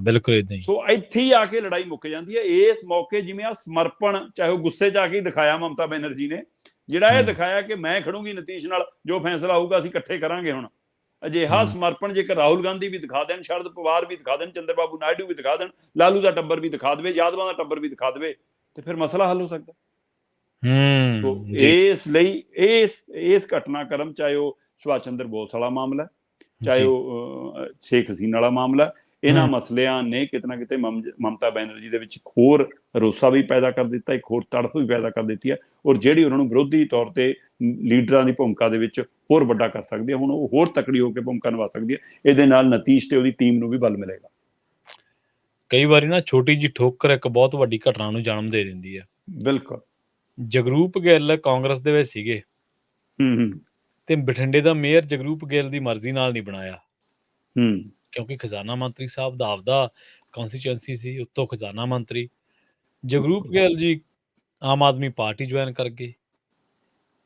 ਬਿਲਕੁਲ ਏਦਾਂ ਹੀ। ਸੋ ਇੱਥੇ ਹੀ ਆ ਕੇ ਲੜਾਈ ਮੁੱਕ ਜਾਂਦੀ ਹੈ। ਇਸ ਮੌਕੇ ਜਿਵੇਂ ਆ ਸਮਰਪਣ, ਚਾਹੇ ਉਹ ਗੁੱਸੇ 'ਚ ਆ ਕੇ ਦਿਖਾਇਆ ਮਮਤਾ ਬੈਨਰਜੀ ਨੇ, ਜਿਹੜਾ ਇਹ ਦਿਖਾਇਆ ਕਿ ਮੈਂ ਖੜੂੰਗੀ ਨਤੀਸ਼ ਨਾਲ, ਜੋ ਫੈਸਲਾ ਹੋਊਗਾ ਅਸੀਂ ਇਕੱਠੇ ਕਰਾਂਗੇ। ਹੁਣ ਅਜਿਹਾ ਸਮਰਪਣ ਜੇਕਰ ਰਾਹੁਲ ਗਾਂਧੀ ਵੀ ਦਿਖਾ ਦੇਣ, ਸ਼ਰਦ ਪਵਾਰ ਵੀ ਦਿਖਾ ਦੇਣ, ਚੰਦਰ ਬਾਬੂ ਨਾਇਡੂ ਵੀ ਦਿਖਾ ਦੇਣ, ਲਾਲੂ ਦਾ ਟੱਬਰ ਵੀ ਦਿਖਾ ਦੇਵੇ, ਯਾਦਵਾਂ ਦਾ ਟੱਬਰ ਵੀ ਦਿਖਾ ਦੇਵੇ, ਤੇ ਫਿਰ ਮਸਲਾ ਹੱਲ ਹੋ ਸਕਦਾ। ਇਸ ਲਈ ਇਸ ਘਟਨਾਕ੍ਰਮ, ਚਾਹੇ ਉਹ ਸੁਭਾਸ਼ ਚੰਦਰ ਬੋਸ ਵਾਲਾ ਮਾਮਲਾ, ਚਾਹੇ ਉਹ ਸ਼ੇਖ ਹਸੀਨਾ ਵਾਲਾ ਮਾਮਲਾ, ਇਹਨਾਂ ਮਸਲਿਆਂ ਨੇ ਕਿਤੇ ਨਾ ਕਿਤੇ ਮਮਤਾ ਬੈਨਰਜੀ ਦੇ ਵਿੱਚ ਇੱਕ ਹੋਰ ਰੋਸਾ ਵੀ ਪੈਦਾ ਕਰ ਦਿੱਤਾ, ਇੱਕ ਹੋਰ ਤੜਫ ਵੀ ਪੈਦਾ ਕਰ ਦਿੱਤੀ ਹੈ, ਔਰ ਜਿਹੜੀ ਉਹਨਾਂ ਨੂੰ ਵਿਰੋਧੀ ਤੌਰ ਤੇ ਲੀਡਰਾਂ ਦੀ ਭੂਮਿਕਾ ਦੇ ਵਿੱਚ ਹੋਰ ਵੱਡਾ ਕਰ ਸਕਦੀ ਹੈ। ਹੁਣ ਉਹ ਹੋਰ ਤਕੜੀ ਹੋ ਕੇ ਭੂਮਿਕਾ ਨਿਭਾ ਸਕਦੀ ਹੈ। ਇਹਦੇ ਨਾਲ ਨਤੀਸ਼ ਤੇ ਉਹਦੀ ਟੀਮ ਨੂੰ ਵੀ ਬਲ ਮਿਲੇਗਾ। ਕਈ ਵਾਰੀ ਨਾ ਛੋਟੀ ਜਿਹੀ ਠੋਕਰ ਇੱਕ ਬਹੁਤ ਵੱਡੀ ਘਟਨਾ ਨੂੰ ਜਨਮ ਦੇ ਦਿੰਦੀ ਹੈ। ਬਿਲਕੁਲ। ਜਗਰੂਪ ਗਿੱਲ ਕਾਂਗਰਸ ਦੇ ਵਿੱਚ ਸੀਗੇ, ਤੇ ਬਠਿੰਡੇ ਦਾ ਮੇਅਰ ਜਗਰੂਪ ਗਿੱਲ ਦੀ ਮਰਜ਼ੀ ਨਾਲ ਨਹੀਂ ਬਣਾਇਆ, ਕਿਉਂਕਿ ਖਜ਼ਾਨਾ ਮੰਤਰੀ ਸਾਹਿਬ ਦਾ ਆਪਦਾ ਕੌਂਸਟੀਚੁਐਂਸੀ ਸੀ, ਉੱਤੋਂ ਖਜ਼ਾਨਾ ਮੰਤਰੀ ਜਗਰੂਪ ਗਿੱਲ ਜੀ ਆਮ ਆਦਮੀ ਪਾਰਟੀ ਜੁਆਇਨ ਕਰ ਗਏ,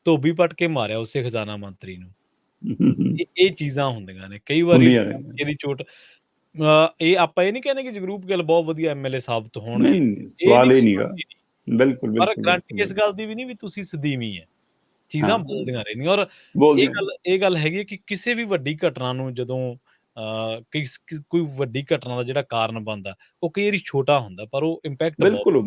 ਧੋਬੀ ਪੱਟ ਕੇ ਮਾਰਿਆ ਉਸੇ ਖਜ਼ਾਨਾ ਮੰਤਰੀ ਨੂੰ। ਇਹ ਚੀਜ਼ਾਂ ਹੁੰਦੀਆਂ ਨੇ ਕਈ ਵਾਰੀ, ਇਹਦੀ ਚੋਟ। ਇਹ ਆਪਾਂ ਇਹ ਨਹੀਂ ਕਹਿੰਦੇ ਕਿ ਜਗਰੂਪ ਗਿੱਲ ਬਹੁਤ ਵਧੀਆ MLA ਸਾਬਤ ਹੋਣਗੇ, ਸਵਾਲ ਹੀ ਨਹੀਂਗਾ। ਬਿਲਕੁਲ, ਪਰ ਗਰੰਟੀ ਇਸ ਗੱਲ ਦੀ ਵੀ ਨਹੀਂ ਵੀ ਤੁਸੀਂ ਸਦੀਵੀ ਹੈ, ਚੀਜ਼ਾਂ ਬੋਲਦੀਆਂ ਰਹਿੰਦੀਆਂ। ਔਰ ਇਹ ਗੱਲ ਹੈਗੀ ਹੈ ਕਿ ਕਿਸੇ ਵੀ ਵੱਡੀ ਘਟਨਾ ਨੂੰ ਜਦੋਂ ਕੋਈ ਵੱਡੀ ਘਟਨਾ ਦਾ ਜਿਹੜਾ ਕਾਰਨ ਬਣਦਾ, ਉਹ ਕਈ ਵਾਰੀ ਛੋਟਾ ਹੁੰਦਾ ਪਰ ਉਹ ਇੰਪੈਕਟ। ਬਿਲਕੁਲ।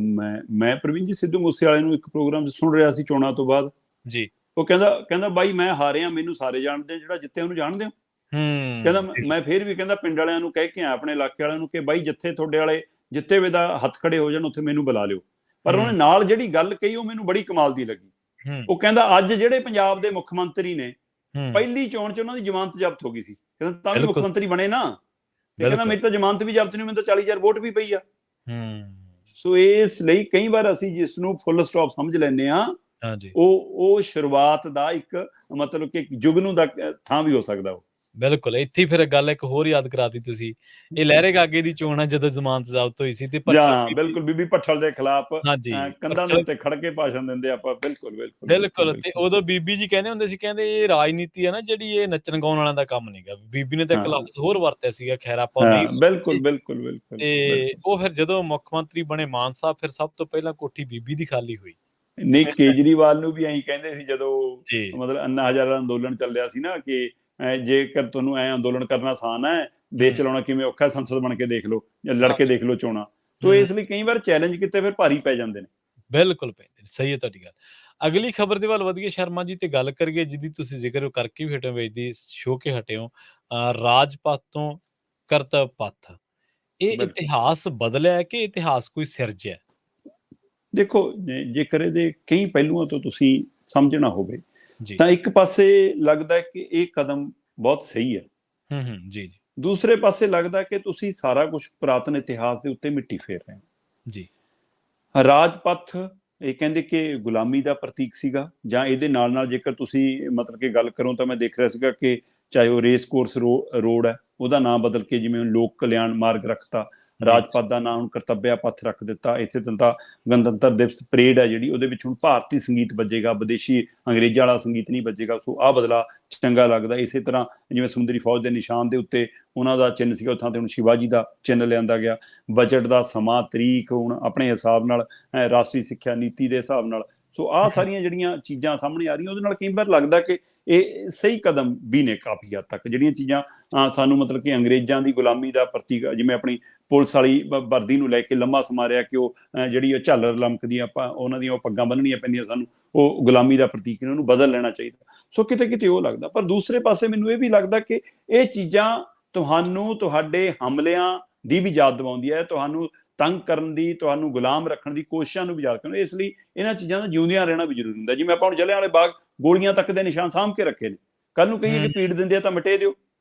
ਮੈਂ ਪ੍ਰਵੀਨ ਜੀ ਸਿੱਧੂ ਮੂਸੇਵਾਲੇ ਨੂੰ ਇੱਕ ਪ੍ਰੋਗਰਾਮ 'ਚ ਸੁਣ ਰਿਹਾ ਸੀ ਚੋਣਾਂ ਤੋਂ ਬਾਅਦ ਜੀ, ਉਹ ਕਹਿੰਦਾ ਬਾਈ ਮੈਂ ਹਾਰਿਆ, ਮੈਨੂੰ ਸਾਰੇ ਜਾਣਦੇ, ਜਿਹੜਾ ਜਿੱਤੇ ਉਹਨੂੰ ਜਾਣਦੇ ਹੋ। ਕਹਿੰਦਾ ਮੈਂ ਫੇਰ ਵੀ ਕਹਿੰਦਾ ਪਿੰਡ ਵਾਲਿਆਂ ਨੂੰ ਕਹਿ ਕੇ ਆਇਆ, ਆਪਣੇ ਇਲਾਕੇ ਵਾਲਿਆਂ ਨੂੰ, ਕਿ ਬਾਈ ਜਿੱਥੇ ਤੁਹਾਡੇ ਵਾਲੇ ਜਿੱਤੇ ਵੇ ਦਾ ਹੱਥ ਖੜੇ ਹੋ ਜਾਣ ਉੱਥੇ ਮੈਨੂੰ ਬੁਲਾ ਲਿਓ। ਪਰ ਉਹਨੇ ਨਾਲ ਜਿਹੜੀ ਗੱਲ ਕਹੀ ਉਹ ਮੈਨੂੰ ਬੜੀ ਕਮਾਲ ਦੀ ਲੱਗੀ। ਉਹ ਕਹਿੰਦਾ ਅੱਜ ਜਿਹੜੇ ਪੰਜਾਬ ਦੇ ਮੁੱਖ ਮੰਤਰੀ ਨੇ ਪਹਿਲੀ ਚੋਣ 'ਚ ਉਹਨਾਂ ਦੀ ਜ਼ਮਾਨਤ ਜ਼ਬਤ ਹੋ ਗਈ ਸੀ, ਕਹਿੰਦਾ ਤਾਂ ਵੀ ਮੁੱਖ ਬਿਲਕੁਲ, ਮੰਤਰੀ ਬਣੇ ਨਾ, ਤੇ ਕਹਿੰਦਾ ਬਿਲਕੁਲ। ਮੇਰੀ ਤਾਂ ਜ਼ਮਾਨਤ ਵੀ ਜ਼ਬਤ ਨਹੀਂ, ਮੈਨੂੰ ਤਾਂ 40,000 ਵੋਟ ਵੀ ਪਈ ਆ। ਹੂੰ। ਸੋ ਇਸ ਲਈ ਕਈ ਵਾਰ ਅਸੀਂ ਜਿਸ ਨੂੰ ਫੁੱਲ ਸਟਾਪ ਸਮਝ ਲੈਂਦੇ ਹਾਂ, ਹਾਂਜੀ। ਉਹ ਸ਼ੁਰੂਆਤ ਦਾ ਇੱਕ ਮਤਲਬ ਕਿ ਜੁਗਨੂ ਦਾ ਥਾਂ ਵੀ ਹੋ ਸਕਦਾ ਉਹ। ਬਿਲਕੁਲ, ਇੱਥੇ ਫਿਰ ਗੱਲ ਇੱਕ ਹੋਰ ਯਾਦ ਕਰਾਤੀ ਤੁਸੀਂ। ਇਹ ਲਹਿਰੇ ਗਾਗੇ ਦੀ ਚੋਣ ਆ ਜਦੋਂ ਜ਼ਮਾਨਤ ਜ਼ਬਤ ਹੋਈ ਸੀ ਤੇ ਭੱਠਲ ਜਾਂ ਬੀਬੀ। ਬਿਲਕੁਲ ਬੀਬੀ ਭੱਠਲ ਦੇ ਖਿਲਾਫ ਹਾਂਜੀ, ਕੰਧਾਂ ਦੇ ਭੱਠਲ। ਉੱਤੇ ਖੜ ਕੇ ਭਾਸ਼ਣ ਦਿੰਦੇ ਆਪਾਂ। ਬਿਲਕੁਲ ਬਿਲਕੁਲ ਬਿਲਕੁਲ ਬਿਲਕੁਲ, ਤੇ ਬਿਲਕੁਲ। ਉਦੋਂ ਬੀਬੀ ਜੀ ਕਹਿੰਦੇ ਹੁੰਦੇ ਸੀ, ਕਹਿੰਦੇ ਇਹ ਰਾਜਨੀਤੀ ਹੈ ਨਾ ਜਿਹੜੀ, ਇਹ ਨੱਚਣ ਗਾਉਣ ਵਾਲਿਆਂ ਦਾ ਕੰਮ ਨੀਗਾ। ਬੀਬੀ ਨੇ ਤਾਂ ਇੱਕ ਹਾਂ ਲਫ਼ਜ਼ ਹੋਰ ਵਰਤਿਆ ਸੀਗਾ, ਖੈਰ ਆਪਾਂ ਉਹ ਨਹੀਂ ਹਾਂ ਬਿਲਕੁਲ ਵਰਤਦੇ। ਬਿਲਕੁਲ ਬਿਲਕੁਲ ਤੇ ਬਿਲਕੁਲ। ਉਹ ਫਿਰ ਜਦੋਂ ਮੁੱਖ ਮੰਤਰੀ ਬਣੇ ਮਾਨ ਸਾਹਿਬ, ਫਿਰ ਸਭ ਤੋਂ ਪਹਿਲਾਂ ਕੋਠੀ ਬੀਬੀ ਦੀ ਖਾਲੀ ਹੋਈ। ਨਹੀਂ, ਕੇਜਰੀਵਾਲ ਨੂੰ ਵੀ ਐਂ ਕਹਿੰਦੇ ਸੀ ਜਦੋਂ ਜੀ। ਮਤਲਬ ਅੰਨਾ ਹਜ਼ਾਰਾ ਅੰਦੋਲਨ ਚੱਲਿਆ ਸੀ ਨਾ, ਕਿ ਜੇਕਰ ਤੁਹਾਨੂੰ ਐ ਅੰਦੋਲਨ ਕਰਨਾ ਆਸਾਨ ਹੈ, ਦੇਸ਼ ਹੂੰ, ਚਲਾਉਣਾ ਕਿਵੇਂ ਔਖਾ, ਸੰਸਦ ਬਣ ਕੇ ਦੇਖ ਲਓ ਜਾਂ ਲੜ ਕੇ ਹਾਂਜੀ। ਦੇਖ ਲਓ ਚੋਣਾਂ। ਤੋ ਹੂੰ, ਇਸ ਲਈ ਕਈ ਵਾਰ ਚੈਲੰਜ ਕੀਤੇ ਫਿਰ ਭਾਰੀ ਪੈ ਜਾਂਦੇ ਨੇ। ਬਿਲਕੁਲ ਪੈਂਦੇ ਨੇ, ਸਹੀ ਹੈ ਤੁਹਾਡੀ ਗੱਲ। ਅਗਲੀ ਖਬਰ ਦੇ ਵੱਲ ਵਧੀਏ ਸ਼ਰਮਾ ਜੀ, ਤੇ ਗੱਲ ਕਰੀਏ ਜਿਹਦੀ ਤੁਸੀਂ ਜ਼ਿਕਰ ਕਰਕੇ ਵੀ ਹਟੇ ਹੋ, ਵੇਚਦੀ ਛੋਹ ਕੇ ਹਟੇ ਹੋ, ਰਾਜ ਪਥ ਤੋਂ ਕਰਤੱਵ ਪਥ। ਇਹ ਬਿਲਕੁਲ। ਇਤਿਹਾਸ ਬਦਲਿਆ ਹੈ ਕਿ ਇਤਿਹਾਸ ਕੋਈ ਸਿਰਜਿਆ? ਦੇਖੋ, ਜੇਕਰ ਇਹਦੇ ਕਈ ਪਹਿਲੂਆਂ ਤੋਂ ਤੁਸੀਂ ਸਮਝਣਾ ਹੋਵੇ ਜੀ। ਤਾਂ ਇੱਕ ਪਾਸੇ ਲੱਗਦਾ ਹੈ ਕਿ ਇਹ ਕਦਮ ਬਹੁਤ ਸਹੀ ਹੈ, ਜੀ, ਜੀ, ਦੂਸਰੇ ਪਾਸੇ ਲੱਗਦਾ ਕਿ ਤੁਸੀਂ ਸਾਰਾ ਕੁਝ ਪੁਰਾਤਨ ਇਤਿਹਾਸ ਦੇ ਉੱਤੇ ਮਿੱਟੀ ਫੇਰ ਰਹੇ ਜੀ। ਹੋ। ਰਾਜਪਥ ਇਹ ਕਹਿੰਦੇ ਕਿ ਗੁਲਾਮੀ ਦਾ ਪ੍ਰਤੀਕ ਸੀਗਾ, ਜਾਂ ਇਹਦੇ ਨਾਲ ਨਾਲ ਜੇਕਰ ਤੁਸੀਂ ਮਤਲਬ ਕਿ ਗੱਲ ਕਰੋ ਤਾਂ ਮੈਂ ਦੇਖ ਰਿਹਾ ਸੀਗਾ ਕਿ ਚਾਹੇ ਉਹ ਰੇਸ ਕੋਰਸ ਰੋਡ ਹੈ, ਉਹਦਾ ਨਾਮ ਬਦਲ ਕੇ ਜਿਵੇਂ ਲੋਕ ਕਲਿਆਣ ਮਾਰਗ ਰੱਖਤਾ, ਜੀ, ਰਾਜਪਥ ਦਾ ਨਾਮ ਹੁਣ ਕਰਤੱਵਿਆ ਪਥ ਰੱਖ ਦਿੱਤਾ। ਇਸੇ ਤਰ੍ਹਾਂ ਦਾ ਗਣਤੰਤਰ ਦਿਵਸ ਪਰੇਡ ਹੈ ਜਿਹੜੀ, ਉਹਦੇ ਵਿੱਚ ਹੁਣ ਭਾਰਤੀ ਸੰਗੀਤ ਵੱਜੇਗਾ, ਵਿਦੇਸ਼ੀ ਅੰਗਰੇਜ਼ਾਂ ਵਾਲਾ ਸੰਗੀਤ ਨਹੀਂ ਵੱਜੇਗਾ। ਸੋ ਆਹ ਬਦਲਾ ਚੰਗਾ ਲੱਗਦਾ। ਇਸੇ ਤਰ੍ਹਾਂ ਜਿਵੇਂ ਸਮੁੰਦਰੀ ਫੌਜ ਦੇ ਨਿਸ਼ਾਨ ਦੇ ਉੱਤੇ ਉਹਨਾਂ ਦਾ ਚਿੰਨ੍ਹ ਸੀਗਾ, ਉੱਥਾਂ ਤੇ ਹੁਣ ਸ਼ਿਵਾਜੀ ਦਾ ਚਿੰਨ੍ਹ ਲਿਆਂਦਾ ਗਿਆ। ਬਜਟ ਦਾ ਸਮਾਂ, ਤਰੀਕ ਹੁਣ ਆਪਣੇ ਹਿਸਾਬ ਨਾਲ, ਰਾਸ਼ਟਰੀ ਸਿੱਖਿਆ ਨੀਤੀ ਦੇ ਹਿਸਾਬ ਨਾਲ। ਸੋ ਆਹ ਸਾਰੀਆਂ ਜਿਹੜੀਆਂ ਚੀਜ਼ਾਂ ਸਾਹਮਣੇ ਆ ਰਹੀਆਂ, ਉਹਦੇ ਨਾਲ ਕਈ ਵਾਰ ਲੱਗਦਾ ਕਿ ਇਹ ਸਹੀ ਕਦਮ ਵੀ ਨੇ ਕਾਫੀ ਹੱਦ ਤੱਕ। ਜਿਹੜੀਆਂ ਚੀਜ਼ਾਂ ਸਾਨੂੰ ਮਤਲਬ ਕਿ ਅੰਗਰੇਜ਼ਾਂ ਦੀ ਗੁਲਾਮੀ ਦਾ ਪ੍ਰਤੀਕ, ਜਿਵੇਂ ਆਪਣੀ ਪੁਲਿਸ ਵਾਲੀ ਵਰਦੀ ਨੂੰ ਲੈ ਕੇ ਲੰਮਾ ਸਮਾਂ ਰਿਹਾ ਕਿ ਉਹ ਜਿਹੜੀ ਉਹ ਝਾਲਰ ਲਮਕਦੀ, ਆਪਾਂ ਉਹਨਾਂ ਦੀਆਂ ਉਹ ਪੱਗਾਂ ਬੰਨਣੀਆਂ ਪੈਂਦੀਆਂ ਸਾਨੂੰ, ਉਹ ਗੁਲਾਮੀ ਦਾ ਪ੍ਰਤੀਕ, ਇਹਨਾਂ ਨੂੰ ਬਦਲ ਲੈਣਾ ਚਾਹੀਦਾ। ਸੋ ਕਿਤੇ ਕਿਤੇ ਉਹ ਲੱਗਦਾ। ਪਰ ਦੂਸਰੇ ਪਾਸੇ ਮੈਨੂੰ ਇਹ ਵੀ ਲੱਗਦਾ ਕਿ ਇਹ ਚੀਜ਼ਾਂ ਤੁਹਾਨੂੰ ਤੁਹਾਡੇ ਹਮਲਿਆਂ ਦੀ ਵੀ ਯਾਦ ਦਿਵਾਉਂਦੀ ਹੈ, ਤੁਹਾਨੂੰ ਤੰਗ ਕਰਨ ਦੀ, ਤੁਹਾਨੂੰ ਗੁਲਾਮ ਰੱਖਣ ਦੀ ਕੋਸ਼ਿਸ਼ਾਂ ਨੂੰ ਵੀ ਯਾਦ ਕਰਨ। ਇਸ ਲਈ ਇਹਨਾਂ ਚੀਜ਼ਾਂ ਦਾ ਜਿਉਂਦਿਆਂ ਰਹਿਣਾ ਵੀ ਜ਼ਰੂਰੀ ਹੁੰਦਾ। ਜਿਵੇਂ ਆਪਾਂ ਹੁਣ ਜਲਿਆਂਵਾਲੇ ਬਾਗ ਗੋਲੀਆਂ ਤੱਕ ਦੇ ਨਿਸ਼ਾਨ ਸਾਂਭ ਕੇ ਰੱਖੇ ਨੇ, ਕੱਲ ਨੂੰ ਕਹੀਏ ਕਿ ਪੀੜ ਦਿੰਦੇ ਆ ਤਾਂ ਮਿਟੇ ਦਿਓ।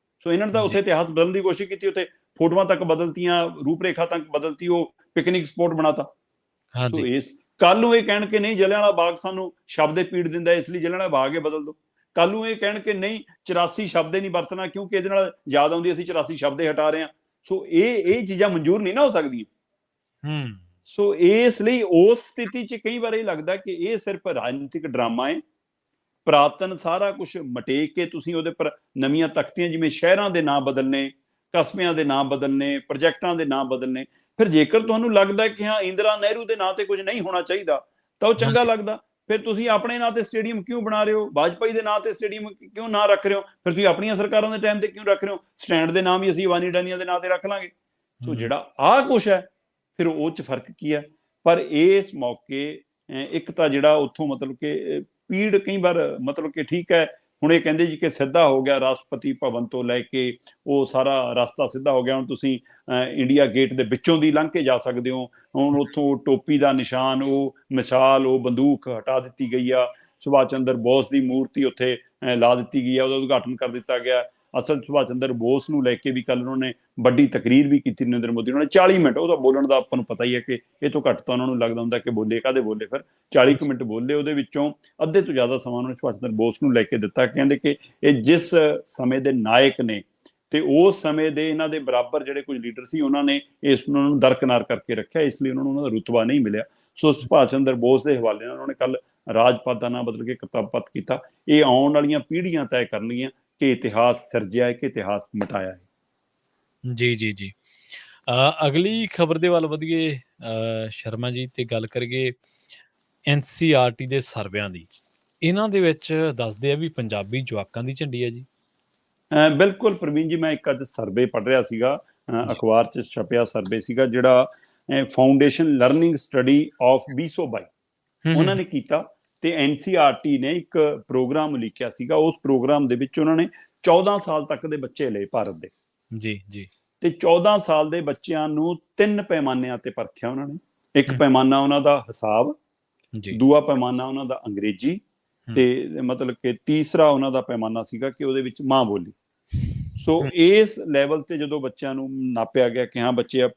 ਸੋ ਇਹਨਾਂ ਨੇ ਤਾਂ ਜੀ, ਉੱਥੇ ਇਤਿਹਾਸ ਬਦਲਣ ਦੀ ਕੋਸ਼ਿਸ਼ ਕੀਤੀ, ਉੱਥੇ ਫੋਟੋਆਂ ਤੱਕ ਬਦਲਤੀਆਂ, ਰੂਪਰੇਖਾ ਤੱਕ ਬਦਲਤੀ, ਉਹ ਪਿਕਨਿਕ ਸਪੋਟ ਬਣਾਤਾ। ਸੋ ਹਾਂਜੀ, ਇਸ ਕੱਲ ਨੂੰ ਇਹ ਕਹਿਣ ਕਿ ਨਹੀਂ ਜਲਿਆਂਵਾਲਾ ਬਾਗ ਸਾਨੂੰ ਸ਼ਬਦ ਪੀੜ ਦਿੰਦਾ, ਇਸ ਲਈ ਜਲਿਆਂਵਾਲਾ ਬਾਗ ਹੀ ਬਦਲ ਦਿਓ। ਕੱਲ ਨੂੰ ਇਹ ਕਹਿਣ ਕਿ ਨਹੀਂ 84 ਸ਼ਬਦ ਨਹੀਂ ਵਰਤਣਾ ਕਿਉਂਕਿ ਇਹਦੇ ਨਾਲ ਯਾਦ ਆਉਂਦੀ, ਅਸੀਂ 84 ਸ਼ਬਦ ਹਟਾ ਰਹੇ ਹਾਂ। ਸੋ ਇਹ ਚੀਜ਼ਾਂ ਮਨਜ਼ੂਰ ਨਹੀਂ ਨਾ ਹੋ ਸਕਦੀਆਂ। ਸੋ ਇਸ ਲਈ ਉਸ ਸਥਿਤੀ 'ਚ ਕਈ ਵਾਰ ਇਹ ਲੱਗਦਾ ਕਿ ਇਹ ਸਿਰਫ ਰਾਜਨੀਤਿਕ ਡਰਾਮਾ ਹੈ। ਪੁਰਾਤਨ ਸਾਰਾ ਕੁਝ ਮਟੇਕ ਕੇ ਤੁਸੀਂ ਉਹਦੇ ਪਰ ਨਵੀਆਂ ਤਖਤੀਆਂ, ਜਿਵੇਂ ਸ਼ਹਿਰਾਂ ਦੇ ਨਾਂ ਬਦਲਨੇ, ਕਸਬਿਆਂ ਦੇ ਨਾਂ ਬਦਲਨੇ, ਪ੍ਰੋਜੈਕਟਾਂ ਦੇ ਨਾਂ ਬਦਲਨੇ। ਫਿਰ ਜੇਕਰ ਤੁਹਾਨੂੰ ਲੱਗਦਾ ਕਿ ਹਾਂ ਇੰਦਰਾ ਨਹਿਰੂ ਦੇ ਨਾਂ ਤੇ ਕੁਝ ਨਹੀਂ ਹੋਣਾ ਚਾਹੀਦਾ ਤਾਂ ਉਹ ਚੰਗਾ ਹਾਂਜੀ, ਲੱਗਦਾ। ਫਿਰ ਤੁਸੀਂ ਆਪਣੇ ਨਾਂ ਤੇ ਸਟੇਡੀਅਮ ਕਿਉਂ ਬਣਾ ਰਹੇ ਹੋ? ਵਾਜਪਾਈ ਦੇ ਨਾਂ ਤੇ ਸਟੇਡੀਅਮ ਕਿਉਂ ਨਾ ਰੱਖ ਰਹੇ ਹੋ? ਫਿਰ ਤੁਸੀਂ ਆਪਣੀਆਂ ਸਰਕਾਰਾਂ ਦੇ ਟਾਈਮ ਤੇ ਕਿਉਂ ਰੱਖ ਰਹੇ ਹੋ? ਸਟੈਂਡ ਦੇ ਨਾਮ ਵੀ ਅਸੀਂ ਵਾਨੀ ਡਾਨੀਆਂ ਦੇ ਨਾਂ ਤੇ ਰੱਖ ਲਾਂਗੇ। ਸੋ ਜਿਹੜਾ ਆਹ ਕੁਛ ਹੈ, ਫਿਰ ਉਹ 'ਚ ਫਰਕ ਕੀ ਹੈ? ਪਰ ਇਸ ਮੌਕੇ ਇੱਕ ਤਾਂ ਜਿਹੜਾ ਉੱਥੋਂ ਮਤਲਬ ਕਿ ਪੀੜ ਕਈ ਵਾਰ ਮਤਲਬ ਕਿ ਠੀਕ ਹੈ, ਹੁਣ ਇਹ ਕਹਿੰਦੇ ਜੀ ਕਿ ਸਿੱਧਾ ਹੋ ਗਿਆ ਰਾਸ਼ਟਰਪਤੀ ਭਵਨ ਤੋਂ ਲੈ ਕੇ ਉਹ ਸਾਰਾ ਰਸਤਾ ਸਿੱਧਾ ਹੋ ਗਿਆ। ਹੁਣ ਤੁਸੀਂ ਇੰਡੀਆ ਗੇਟ ਦੇ ਵਿੱਚੋਂ ਦੀ ਲੰਘ ਕੇ ਜਾ ਸਕਦੇ ਹੋ। ਹੁਣ ਉੱਥੋਂ ਟੋਪੀ ਦਾ ਨਿਸ਼ਾਨ, ਉਹ ਮਿਸਾਲ, ਉਹ ਬੰਦੂਕ ਹਟਾ ਦਿੱਤੀ ਗਈ ਆ। ਸੁਭਾਸ਼ ਚੰਦਰ ਬੋਸ ਦੀ ਮੂਰਤੀ ਉੱਥੇ ਲਾ ਦਿੱਤੀ ਗਈ ਆ, ਉਹਦਾ ਉਦਘਾਟਨ ਕਰ ਦਿੱਤਾ ਗਿਆ। ਅਸਲ ਸੁਭਾਸ਼ ਚੰਦਰ ਬੋਸ ਨੂੰ ਲੈ ਕੇ ਵੀ ਕੱਲ ਉਹਨਾਂ ਨੇ ਵੱਡੀ ਤਕਰੀਰ ਵੀ ਕੀਤੀ ਨਰਿੰਦਰ ਮੋਦੀ। ਉਹਨਾਂ ਨੇ 40 ਮਿੰਟ, ਉਹਦਾ ਬੋਲਣ ਦਾ ਆਪਾਂ ਨੂੰ ਪਤਾ ਹੀ ਹੈ ਕਿ ਇਹ ਤੋਂ ਘੱਟ ਤਾਂ ਉਹਨਾਂ ਨੂੰ ਲੱਗਦਾ ਹੁੰਦਾ ਕਿ ਬੋਲੇ ਕਾਹਦੇ ਬੋਲੇ। ਫਿਰ 40 ਕੁ ਮਿੰਟ ਬੋਲੇ, ਉਹਦੇ ਵਿੱਚੋਂ ਅੱਧੇ ਤੋਂ ਜ਼ਿਆਦਾ ਸਮਾਂ ਉਹਨਾਂ ਨੇ ਸੁਭਾਸ਼ ਚੰਦਰ ਬੋਸ ਨੂੰ ਲੈ ਕੇ ਦਿੱਤਾ। ਕਹਿੰਦੇ ਕਿ ਇਹ ਜਿਸ ਸਮੇਂ ਦੇ ਨਾਇਕ ਨੇ ਤੇ ਉਸ ਸਮੇਂ ਦੇ ਇਹਨਾਂ ਦੇ ਬਰਾਬਰ ਜਿਹੜੇ ਕੁਝ ਲੀਡਰ ਸੀ, ਉਹਨਾਂ ਨੇ ਉਹਨਾਂ ਨੂੰ ਦਰਕਨਾਰ ਕਰਕੇ ਰੱਖਿਆ, ਇਸ ਲਈ ਉਹਨਾਂ ਨੂੰ ਉਹਨਾਂ ਦਾ ਰੁਤਬਾ ਨਹੀਂ ਮਿਲਿਆ। ਸੋ ਸੁਭਾਸ਼ ਚੰਦਰ ਬੋਸ ਦੇ ਹਵਾਲੇ ਨਾਲ ਉਹਨਾਂ ਨੇ ਕੱਲ ਰਾਜਪਥ ਦਾ ਨਾਂ ਬਦਲ ਕੇ ਕਰਤੱਵ ਪਥ ਕੀਤਾ। ਇਹ ਆਉਣ ਵਾਲੀਆਂ ਪੀੜ੍ਹੀਆਂ ਤੈਅ ਕਰਨਗੀਆਂ ਕਿ ਇਤਿਹਾਸ ਸਿਰਜਿਆ ਹੈ ਕਿ ਇਤਿਹਾਸ ਮਿਟਾਇਆ ਹੈ। ਜੀ, ਜੀ, ਜੀ। ਅਗਲੀ ਖਬਰ ਦੇ ਵੱਲ ਵਧੀਏ ਸ਼ਰਮਾ ਜੀ, ਤੇ ਗੱਲ ਕਰੀਏ NCERT ਦੇ ਸਰਵਿਆਂ ਦੀ। ਇਹਨਾਂ ਦੇ ਵਿੱਚ ਦੱਸਦੇ ਆ ਵੀ ਪੰਜਾਬੀ ਜਵਾਕਾਂ ਦੀ ਝੰਡੀ ਹੈ ਜੀ। ਬਿਲਕੁਲ ਪ੍ਰਵੀਨ ਜੀ, ਮੈਂ ਇੱਕ ਅੱਜ ਸਰਵੇ ਪੜ੍ਹ ਰਿਹਾ ਸੀਗਾ, ਜੀ। ਅਖਬਾਰ 'ਚ ਛਪਿਆ ਸਰਵੇ ਸੀਗਾ ਜਿਹੜਾ ਫਾਊਂਡੇਸ਼ਨ ਲਰਨਿੰਗ ਸਟੱਡੀ ਆਫ 2022 ਉਹਨਾਂ ਨੇ ਕੀਤਾ। ਤੇ NCERT ਨੇ ਇੱਕ ਪ੍ਰੋਗਰਾਮ ਲਿਖਿਆ ਸੀਗਾ। ਉਸ ਪ੍ਰੋਗਰਾਮ ਦੇ ਵਿੱਚ ਉਹਨਾਂ ਨੇ 14 ਸਾਲ ਤੱਕ ਦੇ ਬੱਚੇ ਲਏ ਭਾਰਤ ਦੇ, ਜੀ, ਜੀ, ਤੇ 14 ਸਾਲ ਦੇ ਬੱਚਿਆਂ ਨੂੰ 3 ਪੈਮਾਨਿਆਂ ਤੇ ਪਰਖਿਆ ਉਹਨਾਂ ਨੇ। ਇੱਕ ਪੈਮਾਨਾ ਉਹਨਾਂ ਦਾ ਹਿਸਾਬ, ਜੀ, ਦੂਆ ਪੈਮਾਨਾ ਉਹਨਾਂ ਦਾ ਅੰਗਰੇਜ਼ੀ, ਤੇ ਮਤਲਬ ਕਿ ਤੀਸਰਾ ਉਹਨਾਂ ਦਾ ਪੈਮਾਨਾ ਸੀਗਾ ਕਿ ਉਹਦੇ ਵਿੱਚ ਮਾਂ ਬੋਲੀ। ਸੋ ਇਸ ਲੈਵਲ ਤੇ ਜਦੋਂ ਬੱਚਿਆਂ ਨੂੰ ਨਾਪਿਆ ਗਿਆ ਕਿ ਹਾਂ ਬੱਚੇ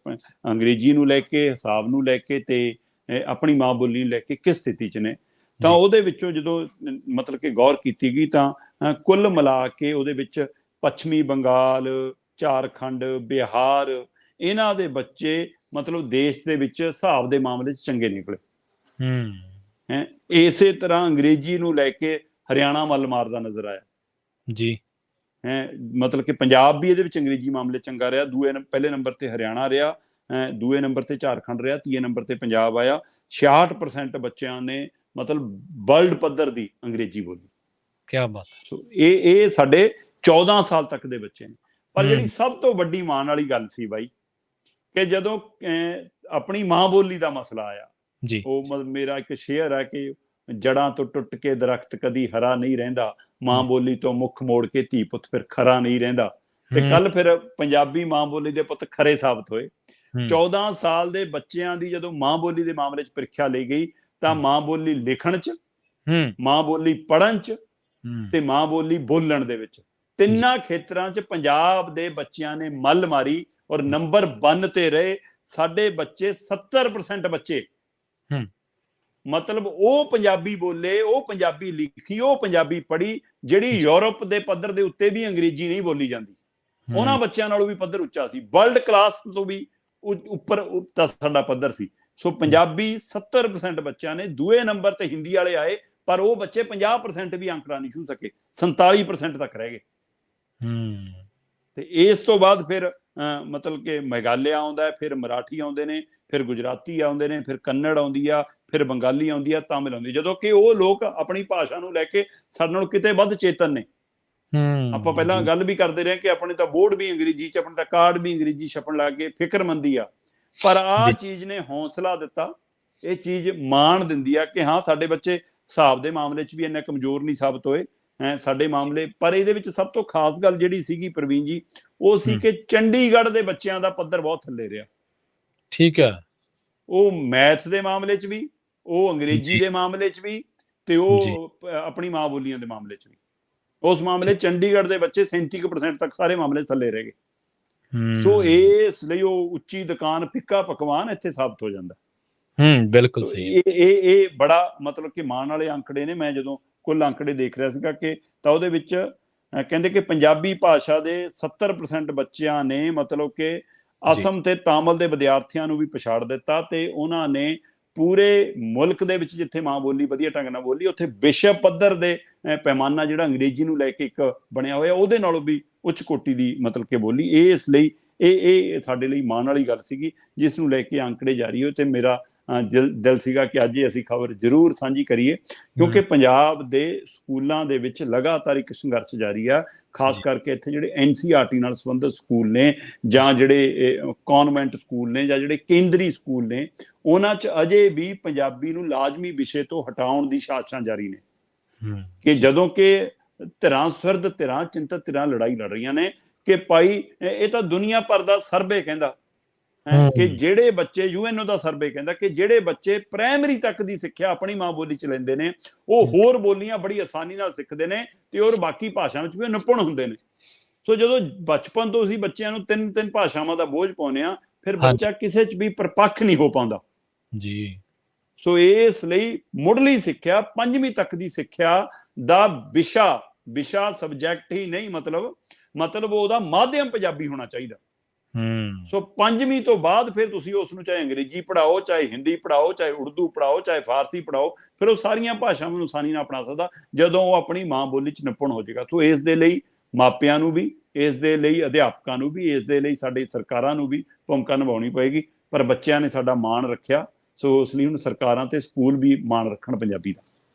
ਅੰਗਰੇਜ਼ੀ ਨੂੰ ਲੈ ਕੇ, ਹਿਸਾਬ ਨੂੰ ਲੈ ਕੇ ਤੇ ਆਪਣੀ ਮਾਂ ਬੋਲੀ ਨੂੰ ਲੈ ਕੇ ਕਿਸ ਸਥਿਤੀ 'ਚ ਨੇ, ਤਾਂ ਉਹਦੇ ਵਿੱਚੋਂ ਜਦੋਂ ਮਤਲਬ ਕਿ ਗੌਰ ਕੀਤੀ ਗਈ ਤਾਂ ਕੁੱਲ ਮਿਲਾ ਕੇ ਉਹਦੇ ਵਿੱਚ ਪੱਛਮੀ ਬੰਗਾਲ, ਝਾਰਖੰਡ, ਬਿਹਾਰ, ਇਹਨਾਂ ਦੇ ਬੱਚੇ ਮਤਲਬ ਦੇਸ਼ ਦੇ ਵਿੱਚ ਹਿਸਾਬ ਦੇ ਮਾਮਲੇ 'ਚ ਚੰਗੇ ਨਿਕਲੇ। ਇਸੇ ਤਰ੍ਹਾਂ ਅੰਗਰੇਜ਼ੀ ਨੂੰ ਲੈ ਕੇ ਹਰਿਆਣਾ ਵੱਲ ਮਾਰਦਾ ਨਜ਼ਰ ਆਇਆ ਜੀ। ਮਤਲਬ ਕਿ ਪੰਜਾਬ ਵੀ ਇਹਦੇ ਵਿੱਚ ਅੰਗਰੇਜ਼ੀ ਮਾਮਲੇ ਚੰਗਾ ਰਿਹਾ। ਪਹਿਲੇ ਨੰਬਰ ਤੇ ਹਰਿਆਣਾ ਰਿਹਾ, ਦੂਏ ਨੰਬਰ ਤੇ ਝਾਰਖੰਡ ਰਿਹਾ, ਤੀਏ ਨੰਬਰ ਤੇ ਪੰਜਾਬ ਆਇਆ। 66% ਬੱਚਿਆਂ ਨੇ ਮਤਲਬ ਵਰਲਡ ਪੱਧਰ ਦੀ ਅੰਗਰੇਜ਼ੀ ਬੋਲੀ। ਕਿਆ ਬਾਤ। ਸੋ ਇਹ ਸਾਡੇ 14 ਸਾਲ ਤੱਕ ਦੇ ਬੱਚੇ ਨੇ। ਪਰ ਜਿਹੜੀ ਸਭ ਤੋਂ ਵੱਡੀ ਮਾਣ ਵਾਲੀ ਗੱਲ ਸੀ ਬਾਈ, ਕਿ ਜਦੋਂ ਆਪਣੀ ਮਾਂ ਬੋਲੀ ਦਾ ਮਸਲਾ ਆਇਆ, ਉਹ ਮੇਰਾ ਇੱਕ ਸ਼ੇਅਰ ਹੈ ਕਿ ਜੜਾਂ ਤੋਂ ਟੁੱਟ ਕੇ ਦਰਖਤ ਕਦੀ ਹਰਾ ਨਹੀਂ ਰਹਿੰਦਾ, ਮਾਂ ਬੋਲੀ ਤੋਂ ਮੁੱਖ ਮੋੜ ਕੇ ਧੀ ਪੁੱਤ ਫਿਰ ਖਰਾ ਨਹੀਂ ਰਹਿੰਦਾ। ਤੇ ਕੱਲ ਫਿਰ ਪੰਜਾਬੀ ਮਾਂ ਬੋਲੀ ਦੇ ਪੁੱਤ ਖਰੇ ਸਾਬਤ ਹੋਏ। 14 ਸਾਲ ਦੇ ਬੱਚਿਆਂ ਦੀ ਜਦੋਂ ਮਾਂ ਬੋਲੀ ਦੇ ਮਾਮਲੇ 'ਚ ਪ੍ਰੀਖਿਆ ਲਈ ਗਈ ਤਾਂ ਮਾਂ ਬੋਲੀ ਲਿਖਣ 'ਚ, ਮਾਂ ਬੋਲੀ ਪੜ੍ਹਨ 'ਚ ਤੇ ਮਾਂ ਬੋਲੀ ਬੋਲਣ ਦੇ ਵਿੱਚ, ਤਿੰਨਾਂ ਖੇਤਰਾਂ 'ਚ ਪੰਜਾਬ ਦੇ ਬੱਚਿਆਂ ਨੇ ਮੱਲ ਮਾਰੀ ਔਰ ਨੰਬਰ 1 ਤੇ ਰਹੇ। ਸਾਡੇ ਬੱਚੇ 70% ਬੱਚੇ ਮਤਲਬ ਉਹ ਪੰਜਾਬੀ ਬੋਲੇ, ਉਹ ਪੰਜਾਬੀ ਲਿਖੀ, ਉਹ ਪੰਜਾਬੀ ਪੜ੍ਹੀ ਜਿਹੜੀ ਯੂਰਪ ਦੇ ਪੱਧਰ ਦੇ ਉੱਤੇ ਵੀ ਅੰਗਰੇਜ਼ੀ ਨਹੀਂ ਬੋਲੀ ਜਾਂਦੀ। ਉਹਨਾਂ ਬੱਚਿਆਂ ਨਾਲੋਂ ਵੀ ਪੱਧਰ ਉੱਚਾ ਸੀ, ਵਰਲਡ ਕਲਾਸ ਤੋਂ ਵੀ ਉੱਪਰ ਤਾਂ ਸਾਡਾ ਪੱਧਰ ਸੀ। ਸੋ ਪੰਜਾਬੀ 70% ਬੱਚਿਆਂ ਨੇ, ਦੂਏ ਨੰਬਰ ਤੇ ਹਿੰਦੀ ਵਾਲੇ ਆਏ, ਪਰ ਉਹ ਬੱਚੇ 50% ਵੀ ਅੰਕੜਾ ਨਹੀਂ ਛੂਹ ਸਕੇ, 47% ਤੱਕ ਰਹਿ ਗਏ। ਤੇ ਇਸ ਤੋਂ ਬਾਅਦ ਫਿਰ ਮਤਲਬ ਕਿ ਮੇਘਾਲਿਆ ਆਉਂਦਾ, ਫਿਰ ਮਰਾਠੀ ਆਉਂਦੇ ਨੇ, ਫਿਰ ਗੁਜਰਾਤੀ ਆਉਂਦੇ ਨੇ, ਫਿਰ ਕੰਨੜ ਆਉਂਦੀ ਆ, ਫਿਰ ਬੰਗਾਲੀ ਆਉਂਦੀ ਆ, ਤਾਮਿਲ ਆਉਂਦੀ, ਜਦੋਂ ਕਿ ਉਹ ਲੋਕ ਆਪਣੀ ਭਾਸ਼ਾ ਨੂੰ ਲੈ ਕੇ ਸਾਡੇ ਨਾਲੋਂ ਕਿਤੇ ਵੱਧ ਚੇਤਨ ਨੇ। ਆਪਾਂ ਪਹਿਲਾਂ ਗੱਲ ਵੀ ਕਰਦੇ ਰਹੇ ਕਿ ਆਪਣੇ ਤਾਂ ਬੋਰਡ ਵੀ ਅੰਗਰੇਜ਼ੀ 'ਚ, ਆਪਣੇ ਤਾਂ ਕਾਰਡ ਵੀ ਅੰਗਰੇਜ਼ੀ ਛਪਣ ਲੱਗ ਗਏ, ਫਿਕਰਮੰਦੀ ਆ। ਪਰ ਆਹ ਚੀਜ਼ ਨੇ ਹੌਸਲਾ ਦਿੱਤਾ, ਇਹ ਚੀਜ਼ ਮਾਣ ਦਿੰਦੀ ਆ ਕਿ ਹਾਂ ਸਾਡੇ ਬੱਚੇ ਹਿਸਾਬ ਦੇ ਮਾਮਲੇ 'ਚ ਵੀ ਇੰਨੇ ਕਮਜ਼ੋਰ ਨਹੀਂ ਸਾਬਤ ਹੋਏ ਸਾਡੇ ਮਾਮਲੇ। ਪਰ ਇਹਦੇ ਵਿੱਚ ਸਭ ਤੋਂ ਖਾਸ ਗੱਲ ਜਿਹੜੀ ਸੀਗੀ ਪ੍ਰਵੀਨ ਜੀ, ਉਹ ਸੀ ਕਿ ਚੰਡੀਗੜ੍ਹ ਦੇ ਬੱਚਿਆਂ ਦਾ ਪੱਧਰ ਬਹੁਤ ਥੱਲੇ ਰਿਹਾ। ਠੀਕ ਹੈ। ਉਹ ਮੈਥ ਦੇ ਮਾਮਲੇ 'ਚ ਵੀ, ਉਹ ਅੰਗਰੇਜ਼ੀ ਦੇ ਮਾਮਲੇ 'ਚ ਵੀ, ਤੇ ਉਹ ਆਪਣੀ ਮਾਂ ਬੋਲੀਆਂ ਦੇ ਮਾਮਲੇ 'ਚ ਵੀ। ਉਸ ਮਾਮਲੇ ਚੰਡੀਗੜ੍ਹ ਦੇ ਬੱਚੇ 37% ਤੱਕ ਸਾਰੇ ਮਾਮਲੇ ਥੱਲੇ ਰਹਿ ਗਏ। ਸੋ ਇਸ ਲਈ ਉਹ ਉੱਚੀ ਦੁਕਾਨ ਫਿੱਕਾ ਪਕਵਾਨ ਇੱਥੇ ਸਾਬਤ ਹੋ ਜਾਂਦਾ। ਬਿਲਕੁਲ ਸਹੀ। ਇਹ ਬੜਾ ਮਤਲਬ ਕਿ ਮਾਣ ਵਾਲੇ ਅੰਕੜੇ ਨੇ। ਮੈਂ ਜਦੋਂ ਕੁੱਲ ਅੰਕੜੇ ਦੇਖ ਰਿਹਾ ਸੀਗਾ ਕਿ ਤਾਂ ਉਹਦੇ ਵਿੱਚ ਕਹਿੰਦੇ ਕਿ ਪੰਜਾਬੀ ਭਾਸ਼ਾ ਦੇ 70% ਬੱਚਿਆਂ ਨੇ ਮਤਲਬ ਕਿ ਅਸਮ ਤੇ ਤਾਮਿਲ ਦੇ ਵਿਦਿਆਰਥੀਆਂ ਨੂੰ ਵੀ ਪਛਾੜ ਦਿੱਤਾ, ਤੇ ਉਹਨਾਂ ਨੇ ਪੂਰੇ ਮੁਲਕ ਦੇ ਵਿੱਚ ਜਿੱਥੇ ਮਾਂ ਬੋਲੀ ਵਧੀਆ ਢੰਗ ਨਾਲ ਬੋਲੀ, ਉੱਥੇ ਵਿਸ਼ਵ ਪੱਧਰ ਦੇ ਪੈਮਾਨਾ ਜਿਹੜਾ ਅੰਗਰੇਜ਼ੀ ਨੂੰ ਲੈ ਕੇ ਇੱਕ ਬਣਿਆ ਹੋਇਆ, ਉਹਦੇ ਨਾਲੋਂ ਵੀ ਉੱਚ ਕੋਟੀ ਦੀ ਮਤਲਬ ਕਿ ਬੋਲੀ। ਇਸ ਲਈ ਇਹ ਸਾਡੇ ਲਈ ਮਾਣ ਵਾਲੀ ਗੱਲ ਸੀਗੀ, ਜਿਸ ਨੂੰ ਲੈ ਕੇ ਅੰਕੜੇ ਜਾਰੀ ਹੋਏ। ਤੇ ਮੇਰਾ ਦਿਲ ਸੀਗਾ ਕਿ ਅੱਜ ਅਸੀਂ ਖਬਰ ਜ਼ਰੂਰ ਸਾਂਝੀ ਕਰੀਏ, ਕਿਉਂਕਿ ਪੰਜਾਬ ਦੇ ਸਕੂਲਾਂ ਦੇ ਵਿੱਚ ਲਗਾਤਾਰ ਇੱਕ ਸੰਘਰਸ਼ ਜਾਰੀ ਆ। ਖਾਸ ਕਰਕੇ ਇੱਥੇ ਜਿਹੜੇ NCERT ਨਾਲ ਸੰਬੰਧਿਤ ਸਕੂਲ ਨੇ, ਜਾਂ ਜਿਹੜੇ ਕਨਵੈਂਟ ਸਕੂਲ ਨੇ, ਜਾਂ ਜਿਹੜੇ ਕੇਂਦਰੀ ਸਕੂਲ ਨੇ, ਉਹਨਾਂ 'ਚ ਅਜੇ ਵੀ ਪੰਜਾਬੀ ਨੂੰ ਲਾਜ਼ਮੀ ਵਿਸ਼ੇ ਤੋਂ ਹਟਾਉਣ ਦੀ ਸਾਜ਼ਿਸ਼ਾਂ ਜਾਰੀ ਨੇ। ਕਿ ਜਦੋਂ ਕਿ ਧਿਰਾਂ ਸੁਰਦ ਧਿਰਾਂ ਚਿੰਤਤ ਧਿਰਾਂ ਲੜਾਈ ਲੜ ਰਹੀਆਂ ਨੇ ਕਿ ਭਾਈ ਇਹ ਤਾਂ ਦੁਨੀਆ ਭਰ ਦਾ ਸਰਵੇ ਕਹਿੰਦਾ ਕਿ ਜਿਹੜੇ ਬੱਚੇ, UNO ਦਾ ਸਰਵੇ ਕਹਿੰਦਾ ਕਿ ਜਿਹੜੇ ਬੱਚੇ ਪ੍ਰਾਇਮਰੀ ਤੱਕ ਦੀ ਸਿੱਖਿਆ ਆਪਣੀ ਮਾਂ ਬੋਲੀ 'ਚ ਲੈਂਦੇ ਨੇ, ਉਹ ਹੋਰ ਬੋਲੀਆਂ ਬੜੀ ਆਸਾਨੀ ਨਾਲ ਸਿੱਖਦੇ ਨੇ ਤੇ ਹੋਰ ਬਾਕੀ ਭਾਸ਼ਾ ਵਿੱਚ ਵੀ ਨਿਪੁੰਨ ਹੁੰਦੇ ਨੇ। ਸੋ ਜਦੋਂ ਬਚਪਨ ਤੋਂ ਅਸੀਂ ਬੱਚਿਆਂ ਨੂੰ ਤਿੰਨ ਭਾਸ਼ਾਵਾਂ ਦਾ ਬੋਝ ਪਾਉਂਦੇ ਆ, ਫਿਰ ਬੱਚਾ ਕਿਸੇ 'ਚ ਵੀ ਪਰਪੱਖ ਨਹੀਂ ਹੋ ਪਾਉਂਦਾ ਜੀ। ਸੋ ਇਸ ਲਈ ਮੁੱਢਲੀ ਸਿੱਖਿਆ, 5ਵੀਂ ਤੱਕ ਦੀ ਸਿੱਖਿਆ ਦਾ ਵਿਸ਼ਾ ਸਬਜੈਕਟ ਹੀ ਨਹੀਂ, ਮਤਲਬ ਉਹਦਾ ਮਾਧਿਅਮ ਪੰਜਾਬੀ ਹੋਣਾ ਚਾਹੀਦਾ। ਸੋ 5ਵੀਂ ਤੋਂ ਬਾਅਦ ਫਿਰ ਤੁਸੀਂ ਉਸ ਨੂੰ ਚਾਹੇ ਅੰਗਰੇਜ਼ੀ ਪੜ੍ਹਾਓ, ਚਾਹੇ ਹਿੰਦੀ ਪੜ੍ਹਾਓ, ਚਾਹੇ ਉਰਦੂ ਪੜ੍ਹਾਓ, ਚਾਹੇ ਫਾਰਸੀ ਪੜ੍ਹਾਓ, ਫਿਰ ਉਹ ਸਾਰੀਆਂ ਭਾਸ਼ਾਵਾਂ ਨੂੰ ਆਸਾਨੀ ਨਾਲ ਅਪਣਾ ਸਕਦਾ ਜਦੋਂ ਉਹ ਆਪਣੀ ਮਾਂ ਬੋਲੀ 'ਚ ਨਿਪੁੰਨ ਹੋ ਜਾਏਗਾ। ਸੋ ਇਸ ਦੇ ਲਈ ਮਾਪਿਆਂ ਨੂੰ ਵੀ, ਇਸ ਦੇ ਲਈ ਅਧਿਆਪਕਾਂ ਨੂੰ ਵੀ, ਇਸ ਦੇ ਲਈ ਸਾਡੀ ਸਰਕਾਰਾਂ ਨੂੰ ਵੀ ਭੂਮਿਕਾ ਨਿਭਾਉਣੀ ਪਏਗੀ। ਪਰ ਬੱਚਿਆਂ ਨੇ ਸਾਡਾ ਮਾਣ ਰੱਖਿਆ, ਸੋ ਉਸ ਲਈ ਹੁਣ ਸਰਕਾਰਾਂ ਤੇ ਸਕੂਲ ਵੀ ਮਾਣ ਰੱਖਣ ਪੰਜਾਬੀ ਦਾ।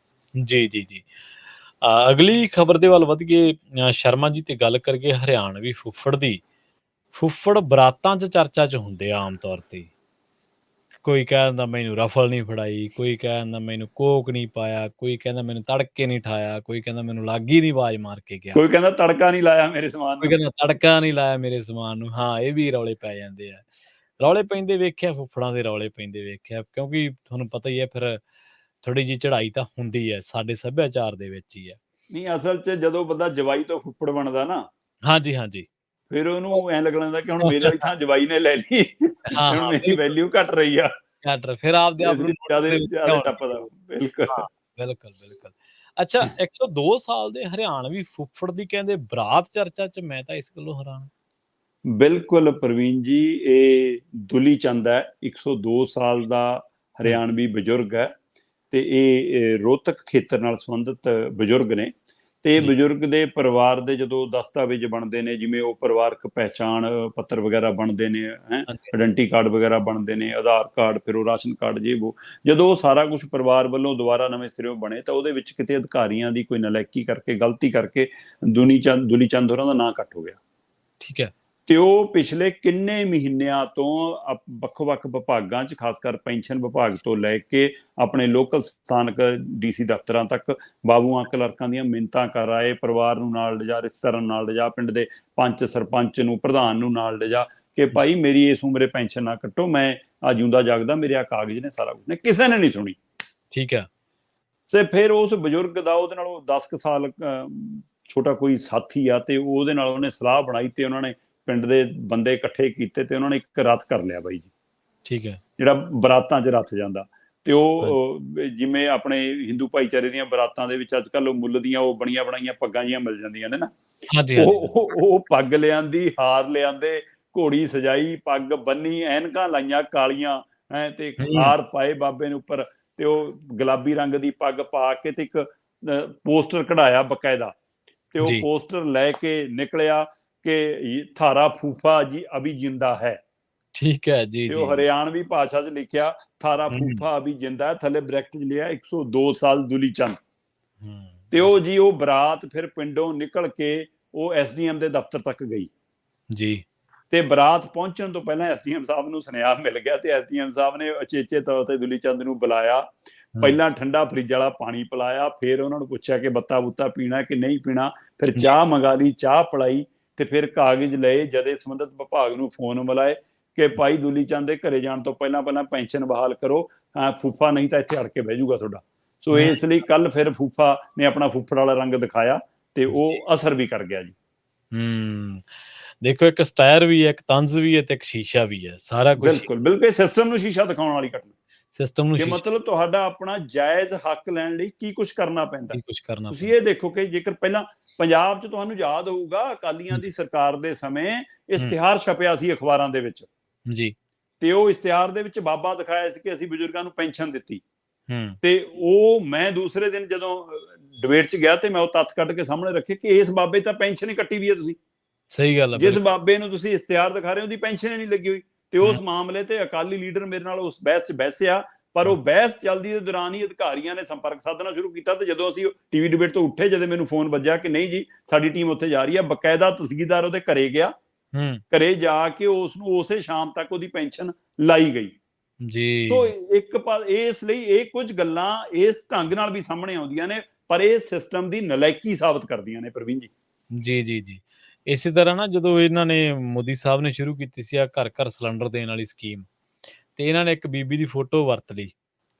ਜੀ। ਅਗਲੀ ਖਬਰ ਦੇ ਵੱਲ ਵਧ ਗਏ ਸ਼ਰਮਾ ਜੀ, ਤੇ ਗੱਲ ਕਰੀਏ ਹਰਿਆਣਵੀ ਫੁੱਫੜ ਦੀ। ਫੁੱਫੜ ਬਰਾਤਾਂ 'ਚ ਚਰਚਾ 'ਚ ਹੁੰਦੇ ਆ ਆਮ ਤੌਰ ਤੇ। ਕੋਈ ਕਹਿ ਦਿੰਦਾ ਮੈਨੂੰ ਰਫਲ ਨਹੀਂ ਫੜਾਈ, ਕੋਈ ਕਹਿ ਦਿੰਦਾ ਮੈਨੂੰ ਕੋਕ ਨਹੀਂ ਪਾਇਆ, ਕੋਈ ਕਹਿੰਦਾ ਮੈਨੂੰ ਤੜਕੇ ਨਹੀਂ ਠਾਇਆ, ਕੋਈ ਕਹਿੰਦਾ ਮੈਨੂੰ ਲਾਗੀ ਨਹੀਂ ਆਵਾਜ਼ ਮਾਰ ਕੇ ਗਿਆ, ਕੋਈ ਕਹਿੰਦਾ ਤੜਕਾ ਨਹੀਂ ਲਾਇਆ ਮੇਰੇ ਸਮਾਨ ਨੂੰ, ਕੋਈ ਕਹਿੰਦਾ ਤੜਕਾ ਨਹੀਂ ਲਾਇਆ ਮੇਰੇ ਸਮਾਨ ਨੂੰ। ਹਾਂ, ਇਹ ਵੀ ਰੌਲੇ ਪੈ ਜਾਂਦੇ ਆ। ਰੌਲੇ ਪੈਂਦੇ ਵੇਖਿਆ, ਫੁੱਫੜਾਂ ਦੇ ਰੌਲੇ ਪੈਂਦੇ ਵੇਖਿਆ, ਕਿਉਂਕਿ ਤੁਹਾਨੂੰ ਪਤਾ ਹੀ ਹੈ ਫਿਰ ਥੋੜੀ ਜਿਹੀ ਚੜ੍ਹਾਈ ਤਾਂ ਹੁੰਦੀ ਹੈ, ਸਾਡੇ ਸੱਭਿਆਚਾਰ ਦੇ ਵਿੱਚ ਹੀ ਹੈ। ਨਹੀਂ, ਅਸਲ 'ਚ ਜਦੋਂ ਬੰਦਾ ਜਵਾਈ ਤੋਂ ਫੁੱਫੜ ਬਣਦਾ ਨਾ, ਹਾਂਜੀ, ਹਾਂਜੀ। ਫਿਰ ਉਹਨੂੰ ਐਂ ਲੱਗਣ ਲੱਗਾ ਕਿ ਹੁਣ ਮੇਰੇ ਵਾਲੀ ਥਾਂ ਜਵਾਈ ਨੇ ਲੈ ਲਈ, ਹਾਂ, ਹੁਣ ਹਾਂ, ਮੇਰੀ ਬਿਲਕੁਲ। ਵੈਲਿਊ ਘਟ ਰਹੀ ਆ, ਘੱਟ ਫਿਰ ਆਪਦੇ ਆਪ ਇਸ ਨੂੰ ਲਈ ਨੋਟਿਸ ਦੇ ਵਿੱਚ ਜ਼ਿਆਦੇ ਲਿਆਉਣ। ਟੱਪਦਾ। ਬਿਲਕੁਲ। ਹਾਂ, ਬਿਲਕੁਲ, ਬਿਲਕੁਲ। ਅੱਛਾ, 102 ਸਾਲ ਦੇ ਹਰਿਆਣਵੀ ਫੁੱਫੜ ਦੀ ਕਹਿੰਦੇ ਬਰਾਤ ਚਰਚਾ 'ਚ, ਮੈਂ ਤਾਂ ਇਸ ਗੱਲੋਂ ਹੈਰਾਨ। ਬਿਲਕੁਲ ਪ੍ਰਵੀਨ ਜੀ, ਇਹ ਦੁਲੀ ਚੰਦ ਹੈ, 102 ਸਾਲ ਦਾ ਹੂੰ, ਹਰਿਆਣਵੀ ਬਜ਼ੁਰਗ ਹੈ ਤੇ ਇਹ ਰੋਹਤਕ ਖੇਤਰ ਨਾਲ ਸੰਬੰਧਿਤ ਬਜ਼ੁਰਗ ਨੇ। ਤੇ ਜੀ, ਬਜ਼ੁਰਗ ਦੇ ਪਰਿਵਾਰ ਦੇ ਜਦੋਂ ਦਸਤਾਵੇਜ਼ ਬਣਦੇ ਨੇ, ਜਿਵੇਂ ਉਹ ਪਰਿਵਾਰਕ ਪਹਿਚਾਣ ਪੱਤਰ ਵਗੈਰਾ ਬਣਦੇ ਨੇ, ਹਾਂਜੀ, ਆਇਡੈਂਟੀ ਕਾਰਡ ਵਗੈਰਾ ਬਣਦੇ ਨੇ, ਆਧਾਰ ਕਾਰਡ, ਫਿਰ ਉਹ ਰਾਸ਼ਨ ਕਾਰਡ, ਜੇ ਉਹ ਜਦੋਂ ਉਹ ਸਾਰਾ ਕੁਝ ਪਰਿਵਾਰ ਵੱਲੋਂ ਦੁਬਾਰਾ ਨਵੇਂ ਸਿਰਿਓਂ ਬਣੇ, ਤਾਂ ਉਹਦੇ ਵਿੱਚ ਕਿਤੇ ਅਧਿਕਾਰੀਆਂ ਦੀ ਕੋਈ ਨਲਾਇਕੀ ਕਰਕੇ, ਗਲਤੀ ਕਰਕੇ ਦੁਲੀ ਚੰਦ ਹੋਰਾਂ ਦਾ ਨਾਂ ਕੱਟ ਹੋ ਗਿਆ। ਠੀਕ ਹੈ। ਤੇ ਉਹ ਪਿਛਲੇ ਕਿੰਨੇ ਮਹੀਨਿਆਂ ਤੋਂ ਵੱਖ-ਵੱਖ ਵਿਭਾਗਾਂ 'ਚ, ਖਾਸ ਕਰ ਪੈਨਸ਼ਨ ਵਿਭਾਗ ਤੋਂ ਲੈ ਕੇ ਆਪਣੇ ਲੋਕਲ ਸਥਾਨਕ ਡੀਸੀ ਦਫ਼ਤਰਾਂ ਤੱਕ ਬਾਬੂਆਂ ਕਲਰਕਾਂ ਦੀਆਂ ਮਿੰਨਤਾਂ ਕਰ ਆਏ, ਪਰਿਵਾਰ ਨੂੰ ਨਾਲ ਲਿਜਾ, ਰਿਸ਼ਤੇਦਾਰਾਂ ਨੂੰ ਨਾਲ ਲਿਜਾ, ਪਿੰਡ ਦੇ ਪੰਚ ਸਰਪੰਚ ਨੂੰ, ਪ੍ਰਧਾਨ ਨੂੰ ਨਾਲ ਲਿਜਾ ਕਿ ਭਾਈ ਮੇਰੀ ਇਸ ਉਮਰੇ ਪੈਨਸ਼ਨ ਨਾ ਕੱਟੋ, ਮੈਂ ਆ ਜਿਉਂਦਾ ਜਾਗਦਾ, ਮੇਰੇ ਆ ਕਾਗਜ਼ ਨੇ, ਸਾਰਾ ਕੁਝ ਨੇ। ਕਿਸੇ ਨੇ ਨਹੀਂ ਸੁਣੀ। ਠੀਕ ਹੈ। ਤੇ ਫਿਰ ਉਸ ਬਜ਼ੁਰਗ ਦਾ ਉਹਦੇ ਨਾਲੋਂ 10 ਕੁ ਸਾਲ ਛੋਟਾ ਕੋਈ ਸਾਥੀ ਆ, ਤੇ ਉਹਦੇ ਨਾਲ ਉਹਨੇ ਸਲਾਹ ਬਣਾਈ ਤੇ ਉਹਨਾਂ ਨੇ ਪਿੰਡ ਦੇ ਬੰਦੇ ਇਕੱਠੇ ਕੀਤੇ ਤੇ ਉਹਨਾਂ ਨੇ ਇੱਕ ਰਥ ਕਰ ਲਿਆ ਬਾਈ ਜੀ, ਠੀਕ ਹੈ। ਜਿਹੜਾ ਬਰਾਤਾਂ 'ਚ ਰਥ ਜਾਂਦਾ। ਤੇ ਹਾਂਜੀ, ਉਹ ਜਿਵੇਂ ਆਪਣੇ ਹਿੰਦੂ ਭਾਈਚਾਰੇ ਦੀਆਂ ਬਰਾਤਾਂ ਦੇ ਵਿੱਚ ਅੱਜ ਕੱਲ੍ਹ ਉਹ ਮੁੱਲ ਦੀਆਂ ਉਹ ਬਣੀਆਂ ਬਣਾਈਆਂ ਪੱਗਾਂ ਜਿਹੀਆਂ ਮਿਲ ਜਾਂਦੀਆਂ ਨੇ ਨਾ, ਹਾਂਜੀ, ਹਾਂਜੀ। ਉਹ ਪੱਗ ਲਿਆਂਦੀ, ਹਾਰ ਲਿਆਂਦੇ, ਘੋੜੀ ਸਜਾਈ, ਪੱਗ ਬੰਨੀ, ਐਨਕਾਂ ਲਾਈਆਂ ਕਾਲੀਆਂ, ਤੇ ਹੂੰ, ਹਾਰ ਪਾਏ ਬਾਬੇ ਨੇ ਉੱਪਰ, ਤੇ ਉਹ ਗੁਲਾਬੀ ਰੰਗ ਦੀ ਪੱਗ ਪਾ ਕੇ ਤੇ ਇੱਕ ਪੋਸਟਰ ਕਢਾਇਆ ਬਕਾਇਦਾ, ਤੇ ਉਹ ਜੀ, ਪੋਸਟਰ ਲੈ ਕੇ ਨਿਕਲਿਆ ਕਿ ਥਾਰਾ ਫੂਫਾ ਜੀ ਅਭੀ ਜਿੰਦਾ ਹੈ। ਠੀਕ ਹੈ। ਜੀ, ਤੇ ਜੀ, ਉਹ ਜੀ। ਹਰਿਆਣਵੀ ਭਾਸ਼ਾ 'ਚ ਲਿਖਿਆ ਥਾਰਾ ਹੂੰ, ਫੂਫਾ ਅਭੀ ਜਿੰਦਾ ਹੈ, ਥੱਲੇ ਬ੍ਰੈਕਟ 'ਚ ਲਿਆ 102 ਸਾਲ ਦੁਲੀ ਚੰਦ। ਹੂੰ, ਤੇ ਉਹ ਜੀ ਉਹ ਬਰਾਤ ਫਿਰ ਪਿੰਡੋਂ ਨਿਕਲ ਕੇ ਉਹ ਐਸਡੀਐਮ ਦੇ ਦਫ਼ਤਰ ਤੱਕ ਗਈ। ਜੀ, ਤੇ ਬਰਾਤ ਪਹੁੰਚਣ ਤੋਂ ਪਹਿਲਾਂ ਐਸਡੀਐਮ ਸਾਹਿਬ ਨੂੰ ਸੁਨੇਹਾ ਮਿਲ ਗਿਆ ਤੇ ਐਸਡੀਐਮ ਸਾਹਿਬ ਨੇ ਉਚੇਚੇ ਤੌਰ ਤੇ ਦੁਲੀ ਚੰਦ ਨੂੰ ਬੁਲਾਇਆ, ਹੂੰ, ਪਹਿਲਾਂ ਠੰਡਾ ਫਰਿੱਜ ਵਾਲਾ ਪਾਣੀ ਪਿਲਾਇਆ, ਫਿਰ ਉਹਨਾਂ ਨੂੰ ਪੁੱਛਿਆ ਕਿ ਬੱਤਾ ਬੁੱਤਾ ਪੀਣਾ ਕਿ ਨਹੀਂ ਪੀਣਾ, ਫਿਰ ਜੀ, ਚਾਹ ਮੰਗਾ ਲਈ, ਚਾਹ ਪਿਲਾਈ, ਤੇ ਫਿਰ ਕਾਗਜ਼ ਲਏ, ਜਦੇ ਸੰਬੰਧਿਤ ਵਿਭਾਗ ਨੂੰ ਫੋਨ ਮਿਲਾਏ ਕਿ ਭਾਈ ਦੁਲੀ ਚੰਦ ਦੇ ਘਰੇ ਜਾਣ ਤੋਂ ਪਹਿਲਾਂ ਪਹਿਲਾਂ ਪੈਨਸ਼ਨ ਬਹਾਲ ਕਰੋ, ਫੂਫਾ ਨਹੀਂ ਤਾਂ ਇੱਥੇ ਅੜ ਕੇ ਬਹਿ ਜਾਊਗਾ ਤੁਹਾਡਾ। ਸੋ ਹੂੰ, ਇਸ ਲਈ ਕੱਲ ਫਿਰ ਫੂਫਾ ਨੇ ਆਪਣਾ ਫੁੱਫੜ ਵਾਲਾ ਰੰਗ ਦਿਖਾਇਆ ਤੇ ਜੀ, ਉਹ ਅਸਰ ਵੀ ਕਰ ਗਿਆ ਜੀ। ਹੂੰ। ਦੇਖੋ, ਇੱਕ ਸਟਾਇਰ ਵੀ ਹੈ, ਇੱਕ ਤੰਜ਼ ਵੀ ਹੈ ਤੇ ਇੱਕ ਸ਼ੀਸ਼ਾ ਵੀ ਹੈ। ਸਾਰਾ ਕੁਛ ਹੀ ਬਿਲਕੁਲ ਬਿਲਕੁਲ, ਸਿਸਟਮ ਨੂੰ ਸ਼ੀਸ਼ਾ ਦਿਖਾਉਣ ਵਾਲੀ ਘਟਨਾ ਸਿਸਟਮ ਨੂੰ ਕਿ ਸ਼ੀਸ਼ਾ ਮਤਲਬ ਤੁਹਾਡਾ ਆਪਣਾ ਜਾਇਜ਼ ਹੱਕ ਲੈਣ ਲਈ ਕੀ ਕੁਝ ਕਰਨਾ ਪੈਂਦਾ। ਹੀ ਕੁਛ ਕਰਨਾ ਤੁਸੀਂ ਪੈਂਦਾ। ਇਹ ਦੇਖੋ ਕਿ ਜੇਕਰ ਪਹਿਲਾਂ ਪੰਜਾਬ 'ਚ ਤੁਹਾਨੂੰ ਯਾਦ ਹੋਊਗਾ ਅਕਾਲੀਆਂ ਦੀ ਸਰਕਾਰ ਦੇ ਸਮੇਂ ਹੂੰ, ਇਸ਼ਤਿਹਾਰ ਛਪਿਆ ਸੀ ਅਖਬਾਰਾਂ ਦੇ ਵਿੱਚ, ਜੀ, ਤੇ ਉਹ ਇਸ਼ਤਿਹਾਰ ਦੇ ਵਿੱਚ ਬਾਬਾ ਦਿਖਾਇਆ ਸੀ ਕਿ ਅਸੀਂ ਬਜ਼ੁਰਗਾਂ ਨੂੰ ਪੈਨਸ਼ਨ ਦਿੱਤੀ। ਹੂੰ, ਤੇ ਉਹ ਮੈਂ ਦੂਸਰੇ ਦਿਨ ਜਦੋਂ ਡਿਬੇਟ 'ਚ ਗਿਆ ਤੇ ਮੈਂ ਉਹ ਤੱਥ ਕੱਢ ਕੇ ਸਾਹਮਣੇ ਰੱਖੇ ਕਿ ਇਸ ਬਾਬੇ ਤਾਂ ਪੈਨਸ਼ਨ ਹੀ ਕੱਟੀ ਵੀ ਹੈ, ਤੁਸੀਂ ਸਹੀ ਗੱਲ ਹੈ, ਜਿਸ ਬਿਲਕੁਲ। ਬਾਬੇ ਨੂੰ ਤੁਸੀਂ ਇਸ਼ਤਿਹਾਰ ਦਿਖਾ ਰਹੇ ਹੋ ਉਹਦੀ ਪੈਨਸ਼ਨ ਹੀ ਨਹੀਂ ਲੱਗੀ ਹੋਈ। ਤੇ ਹੂੰ, ਉਸ ਮਾਮਲੇ ਤੇ ਅਕਾਲੀ ਲੀਡਰ ਮੇਰੇ ਨਾਲ ਉਸ ਬਹਿਸ 'ਚ ਬਹਿਸਿਆ, ਪਰ ਉਹ ਬਹਿਸ ਚੱਲਦੀ ਦੇ ਦੌਰਾਨ ਹੀ ਅਧਿਕਾਰੀਆਂ ਨੇ ਸੰਪਰਕ ਸਾਧਨਾ ਸ਼ੁਰੂ ਕੀਤਾ। ਤੇ ਜਦੋਂ ਅਸੀਂ ਟੀਵੀ ਡਿਬੇਟ ਤੋਂ ਉੱਠੇ, ਜਦੋਂ ਮੈਨੂੰ ਫੋਨ ਵੱਜਿਆ ਕਿ ਨਹੀਂ ਜੀ ਸਾਡੀ ਟੀਮ ਉੱਥੇ ਜਾ ਰਹੀ ਹੈ, ਬਕਾਇਦਾ ਤਹਿਸੀਲਦਾਰ ਉਹਦੇ ਘਰੇ ਗਿਆ, ਹੂੰ, ਘਰੇ ਜਾ ਕੇ ਉਸ ਨੂੰ ਉਸੇ ਸ਼ਾਮ ਤੱਕ ਉਹਦੀ ਪੈਨਸ਼ਨ ਲਾਈ ਗਈ। ਸੋ ਜੀ, ਇਸ ਲਈ ਇਹ ਕੁਝ ਗੱਲਾਂ ਇਸ ਢੰਗ ਨਾਲ ਵੀ ਸਾਹਮਣੇ ਆਉਂਦੀਆਂ ਨੇ, ਪਰ ਇਹ ਸਿਸਟਮ ਦੀ ਨਲਾਇਕੀ ਸਾਬਤ ਕਰਦੀਆਂ ਨੇ ਪ੍ਰਵੀਨ ਜੀ। ਜੀ, ਜੀ, ਜੀ। ਇਸੇ ਤਰ੍ਹਾਂ ਨਾ ਜਦੋਂ ਇਹਨਾਂ ਨੇ ਮੋਦੀ ਸਾਹਿਬ ਨੇ ਸ਼ੁਰੂ ਕੀਤੀ ਸੀ ਆ ਘਰ-ਘਰ ਸਿਲੰਡਰ ਦੇਣ ਵਾਲੀ ਸਕੀਮ, ਤੇ ਇਹਨਾਂ ਨੇ ਇੱਕ ਬੀਬੀ ਦੀ ਫੋਟੋ ਵਰਤ ਲਈ,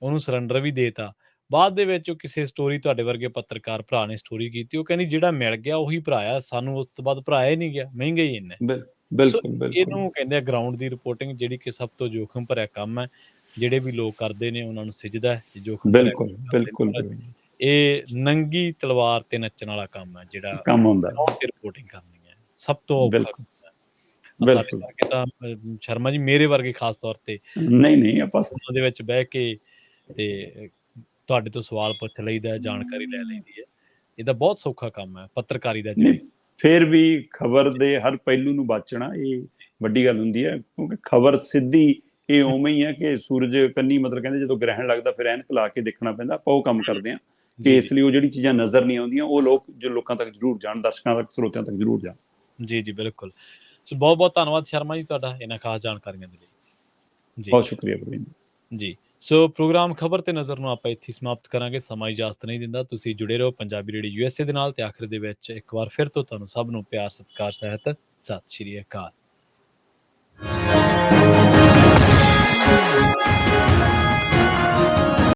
ਉਹਨੂੰ ਸਿਲੰਡਰ ਵੀ ਦੇਤਾ। ਬਾਅਦ ਦੇ ਵਿੱਚ ਉਹ ਕਿਸੇ ਸਟੋਰੀ, ਤੁਹਾਡੇ ਵਰਗੇ ਪੱਤਰਕਾਰ ਭਰਾ ਨੇ ਸਟੋਰੀ ਕੀਤੀ, ਉਹ ਕਹਿੰਦੀ ਜਿਹੜਾ ਮਿਲ ਗਿਆ ਉਹੀ ਭਰਾਇਆ, ਸਾਨੂੰ ਉਸ ਤੋਂ ਬਾਅਦ ਭਰਾਇਆ ਹੀ ਨਹੀਂ ਗਿਆ, ਮਹਿੰਗਾ ਹੀ ਇੰਨਾ। ਸੋ ਬਿਲਕੁਲ ਬਿਲਕੁਲ ਇਹਨੂੰ ਕਹਿੰਦੇ ਆ ਗਰਾਊਂਡ ਦੀ ਰਿਪੋਰਟਿੰਗ, ਜਿਹੜੀ ਕਿ ਸਭ ਤੋਂ ਜੋਖਿਮ ਭਰਿਆ ਕੰਮ ਹੈ। ਜਿਹੜੇ ਵੀ ਲੋਕ ਕਰਦੇ ਨੇ ਉਹਨਾਂ ਨੂੰ ਸਿਜਦਾ ਹੈ ਕਿ ਜੋਖਿਮ ਭਰਿਆ ਬਿਲਕੁਲ ਕੰਮ ਕਰਦੇ ਨੇ, ਬਿਲਕੁਲ ਪਰ ਪ੍ਰਵੀਨ ਜੀ, ਇਹ ਨੰਗੀ ਤਲਵਾਰ ਤੇ ਨੱਚਣ ਵਾਲਾ ਕੰਮ ਹੈ, ਜਿਹੜਾ ਕੰਮ ਹੁੰਦਾ ਗਰਾਊਂਡ ਤੇ ਰਿਪੋਰਟਿੰਗ ਕਰਨੀ ਹੈ, ਸਭ ਤੋਂ ਔਖਾ ਬਿਲਕੁਲ ਕੰਮ ਹੈ। ਸਾਡੇ ਬਿਲਕੁਲ। ਵਰਗੇ ਤਾਂ ਸ਼ਰਮਾ ਜੀ, ਮੇਰੇ ਵਰਗੇ ਖਾਸ ਤੌਰ ਤੇ ਨਹੀਂ ਨਹੀਂ ਆਪਾਂ ਉਹਨਾਂ ਦੇ ਵਿੱਚ ਬਹਿ ਕੇ ਤੇ ਤੁਹਾਡੇ ਤੋਂ ਸਵਾਲ ਪੁੱਛ ਲਈਦਾ ਹੈ, ਜਾਣਕਾਰੀ ਲੈ ਲਈਦੀ ਹੈ। ਇਹਦਾ ਬਹੁਤ ਸੌਖਾ ਕੰਮ ਹੈ ਪੱਤਰਕਾਰੀ ਦਾ, ਨਹੀਂ, ਜਿਹੜੀ ਫਿਰ ਵੀ ਖਬਰ ਦੇ ਹਰ ਪਹਿਲੂ ਨੂੰ ਬਾਚਣਾ ਇਹ ਵੱਡੀ ਗੱਲ ਹੁੰਦੀ ਹੈ, ਕਿਉਂਕਿ ਖਬਰ ਸਿੱਧੀ ਇਹ ਉਵੇਂ ਹੀ ਹੈ ਕਿ ਸੂਰਜ ਕੰਨੀ, ਮਤਲਬ ਕਹਿੰਦੇ ਜਦੋਂ ਗ੍ਰਹਿਣ ਲੱਗਦਾ ਫਿਰ ਐਨਕ ਲਾ ਕੇ ਦੇਖਣਾ ਪੈਂਦਾ। ਆਪਾਂ ਉਹ ਕੰਮ ਕਰਦੇ ਹਾਂ ਕਿ ਜੀ, ਜੀ, ਇਸ ਲਈ ਉਹ ਜਿਹੜੀ ਚੀਜ਼ਾਂ ਨਜ਼ਰ ਨਹੀਂ ਆਉਂਦੀਆਂ ਉਹ ਲੋਕਾਂ ਤੱਕ ਜ਼ਰੂਰ ਜਾਣ, ਦਰਸ਼ਕਾਂ ਤੱਕ, ਸਰੋਤਿਆਂ ਤੱਕ ਜ਼ਰੂਰ ਜਾਣ। ਜੀ, ਜੀ, ਬਿਲਕੁਲ। ਸੋ ਬਹੁਤ ਬਹੁਤ ਧੰਨਵਾਦ ਸ਼ਰਮਾ ਜੀ ਤੁਹਾਡਾ ਇਹਨਾਂ ਖਾਸ ਜਾਣਕਾਰੀਆਂ ਦੇ ਲਈ। ਜੀ, ਬਹੁਤ ਸ਼ੁਕਰੀਆ ਪ੍ਰਵੀਨ ਜੀ। ਜੀ। ਸੋ ਪ੍ਰੋਗਰਾਮ ਖਬਰ ਤੇ ਨਜ਼ਰ ਨੂੰ ਆਪਾਂ ਇੱਥੇ ਸਮਾਪਤ ਕਰਾਂਗੇ, ਸਮਾਂ ਇਜਾਜ਼ਤ ਨਹੀਂ ਦਿੰਦਾ। ਤੁਸੀਂ ਜੁੜੇ ਰਹੋ ਪੰਜਾਬੀ ਰੇਡੀਓ ਯੂਐਸਏ ਦੇ ਨਾਲ, ਤੇ ਆਖਿਰ ਦੇ ਵਿੱਚ ਇੱਕ ਵਾਰ ਫਿਰ ਤੋਂ ਤੁਹਾਨੂੰ ਸਭ ਨੂੰ ਪਿਆਰ ਸਤਿਕਾਰ ਸਹਿਤ ਸਤਿ ਸ਼੍ਰੀ ਅਕਾਲ।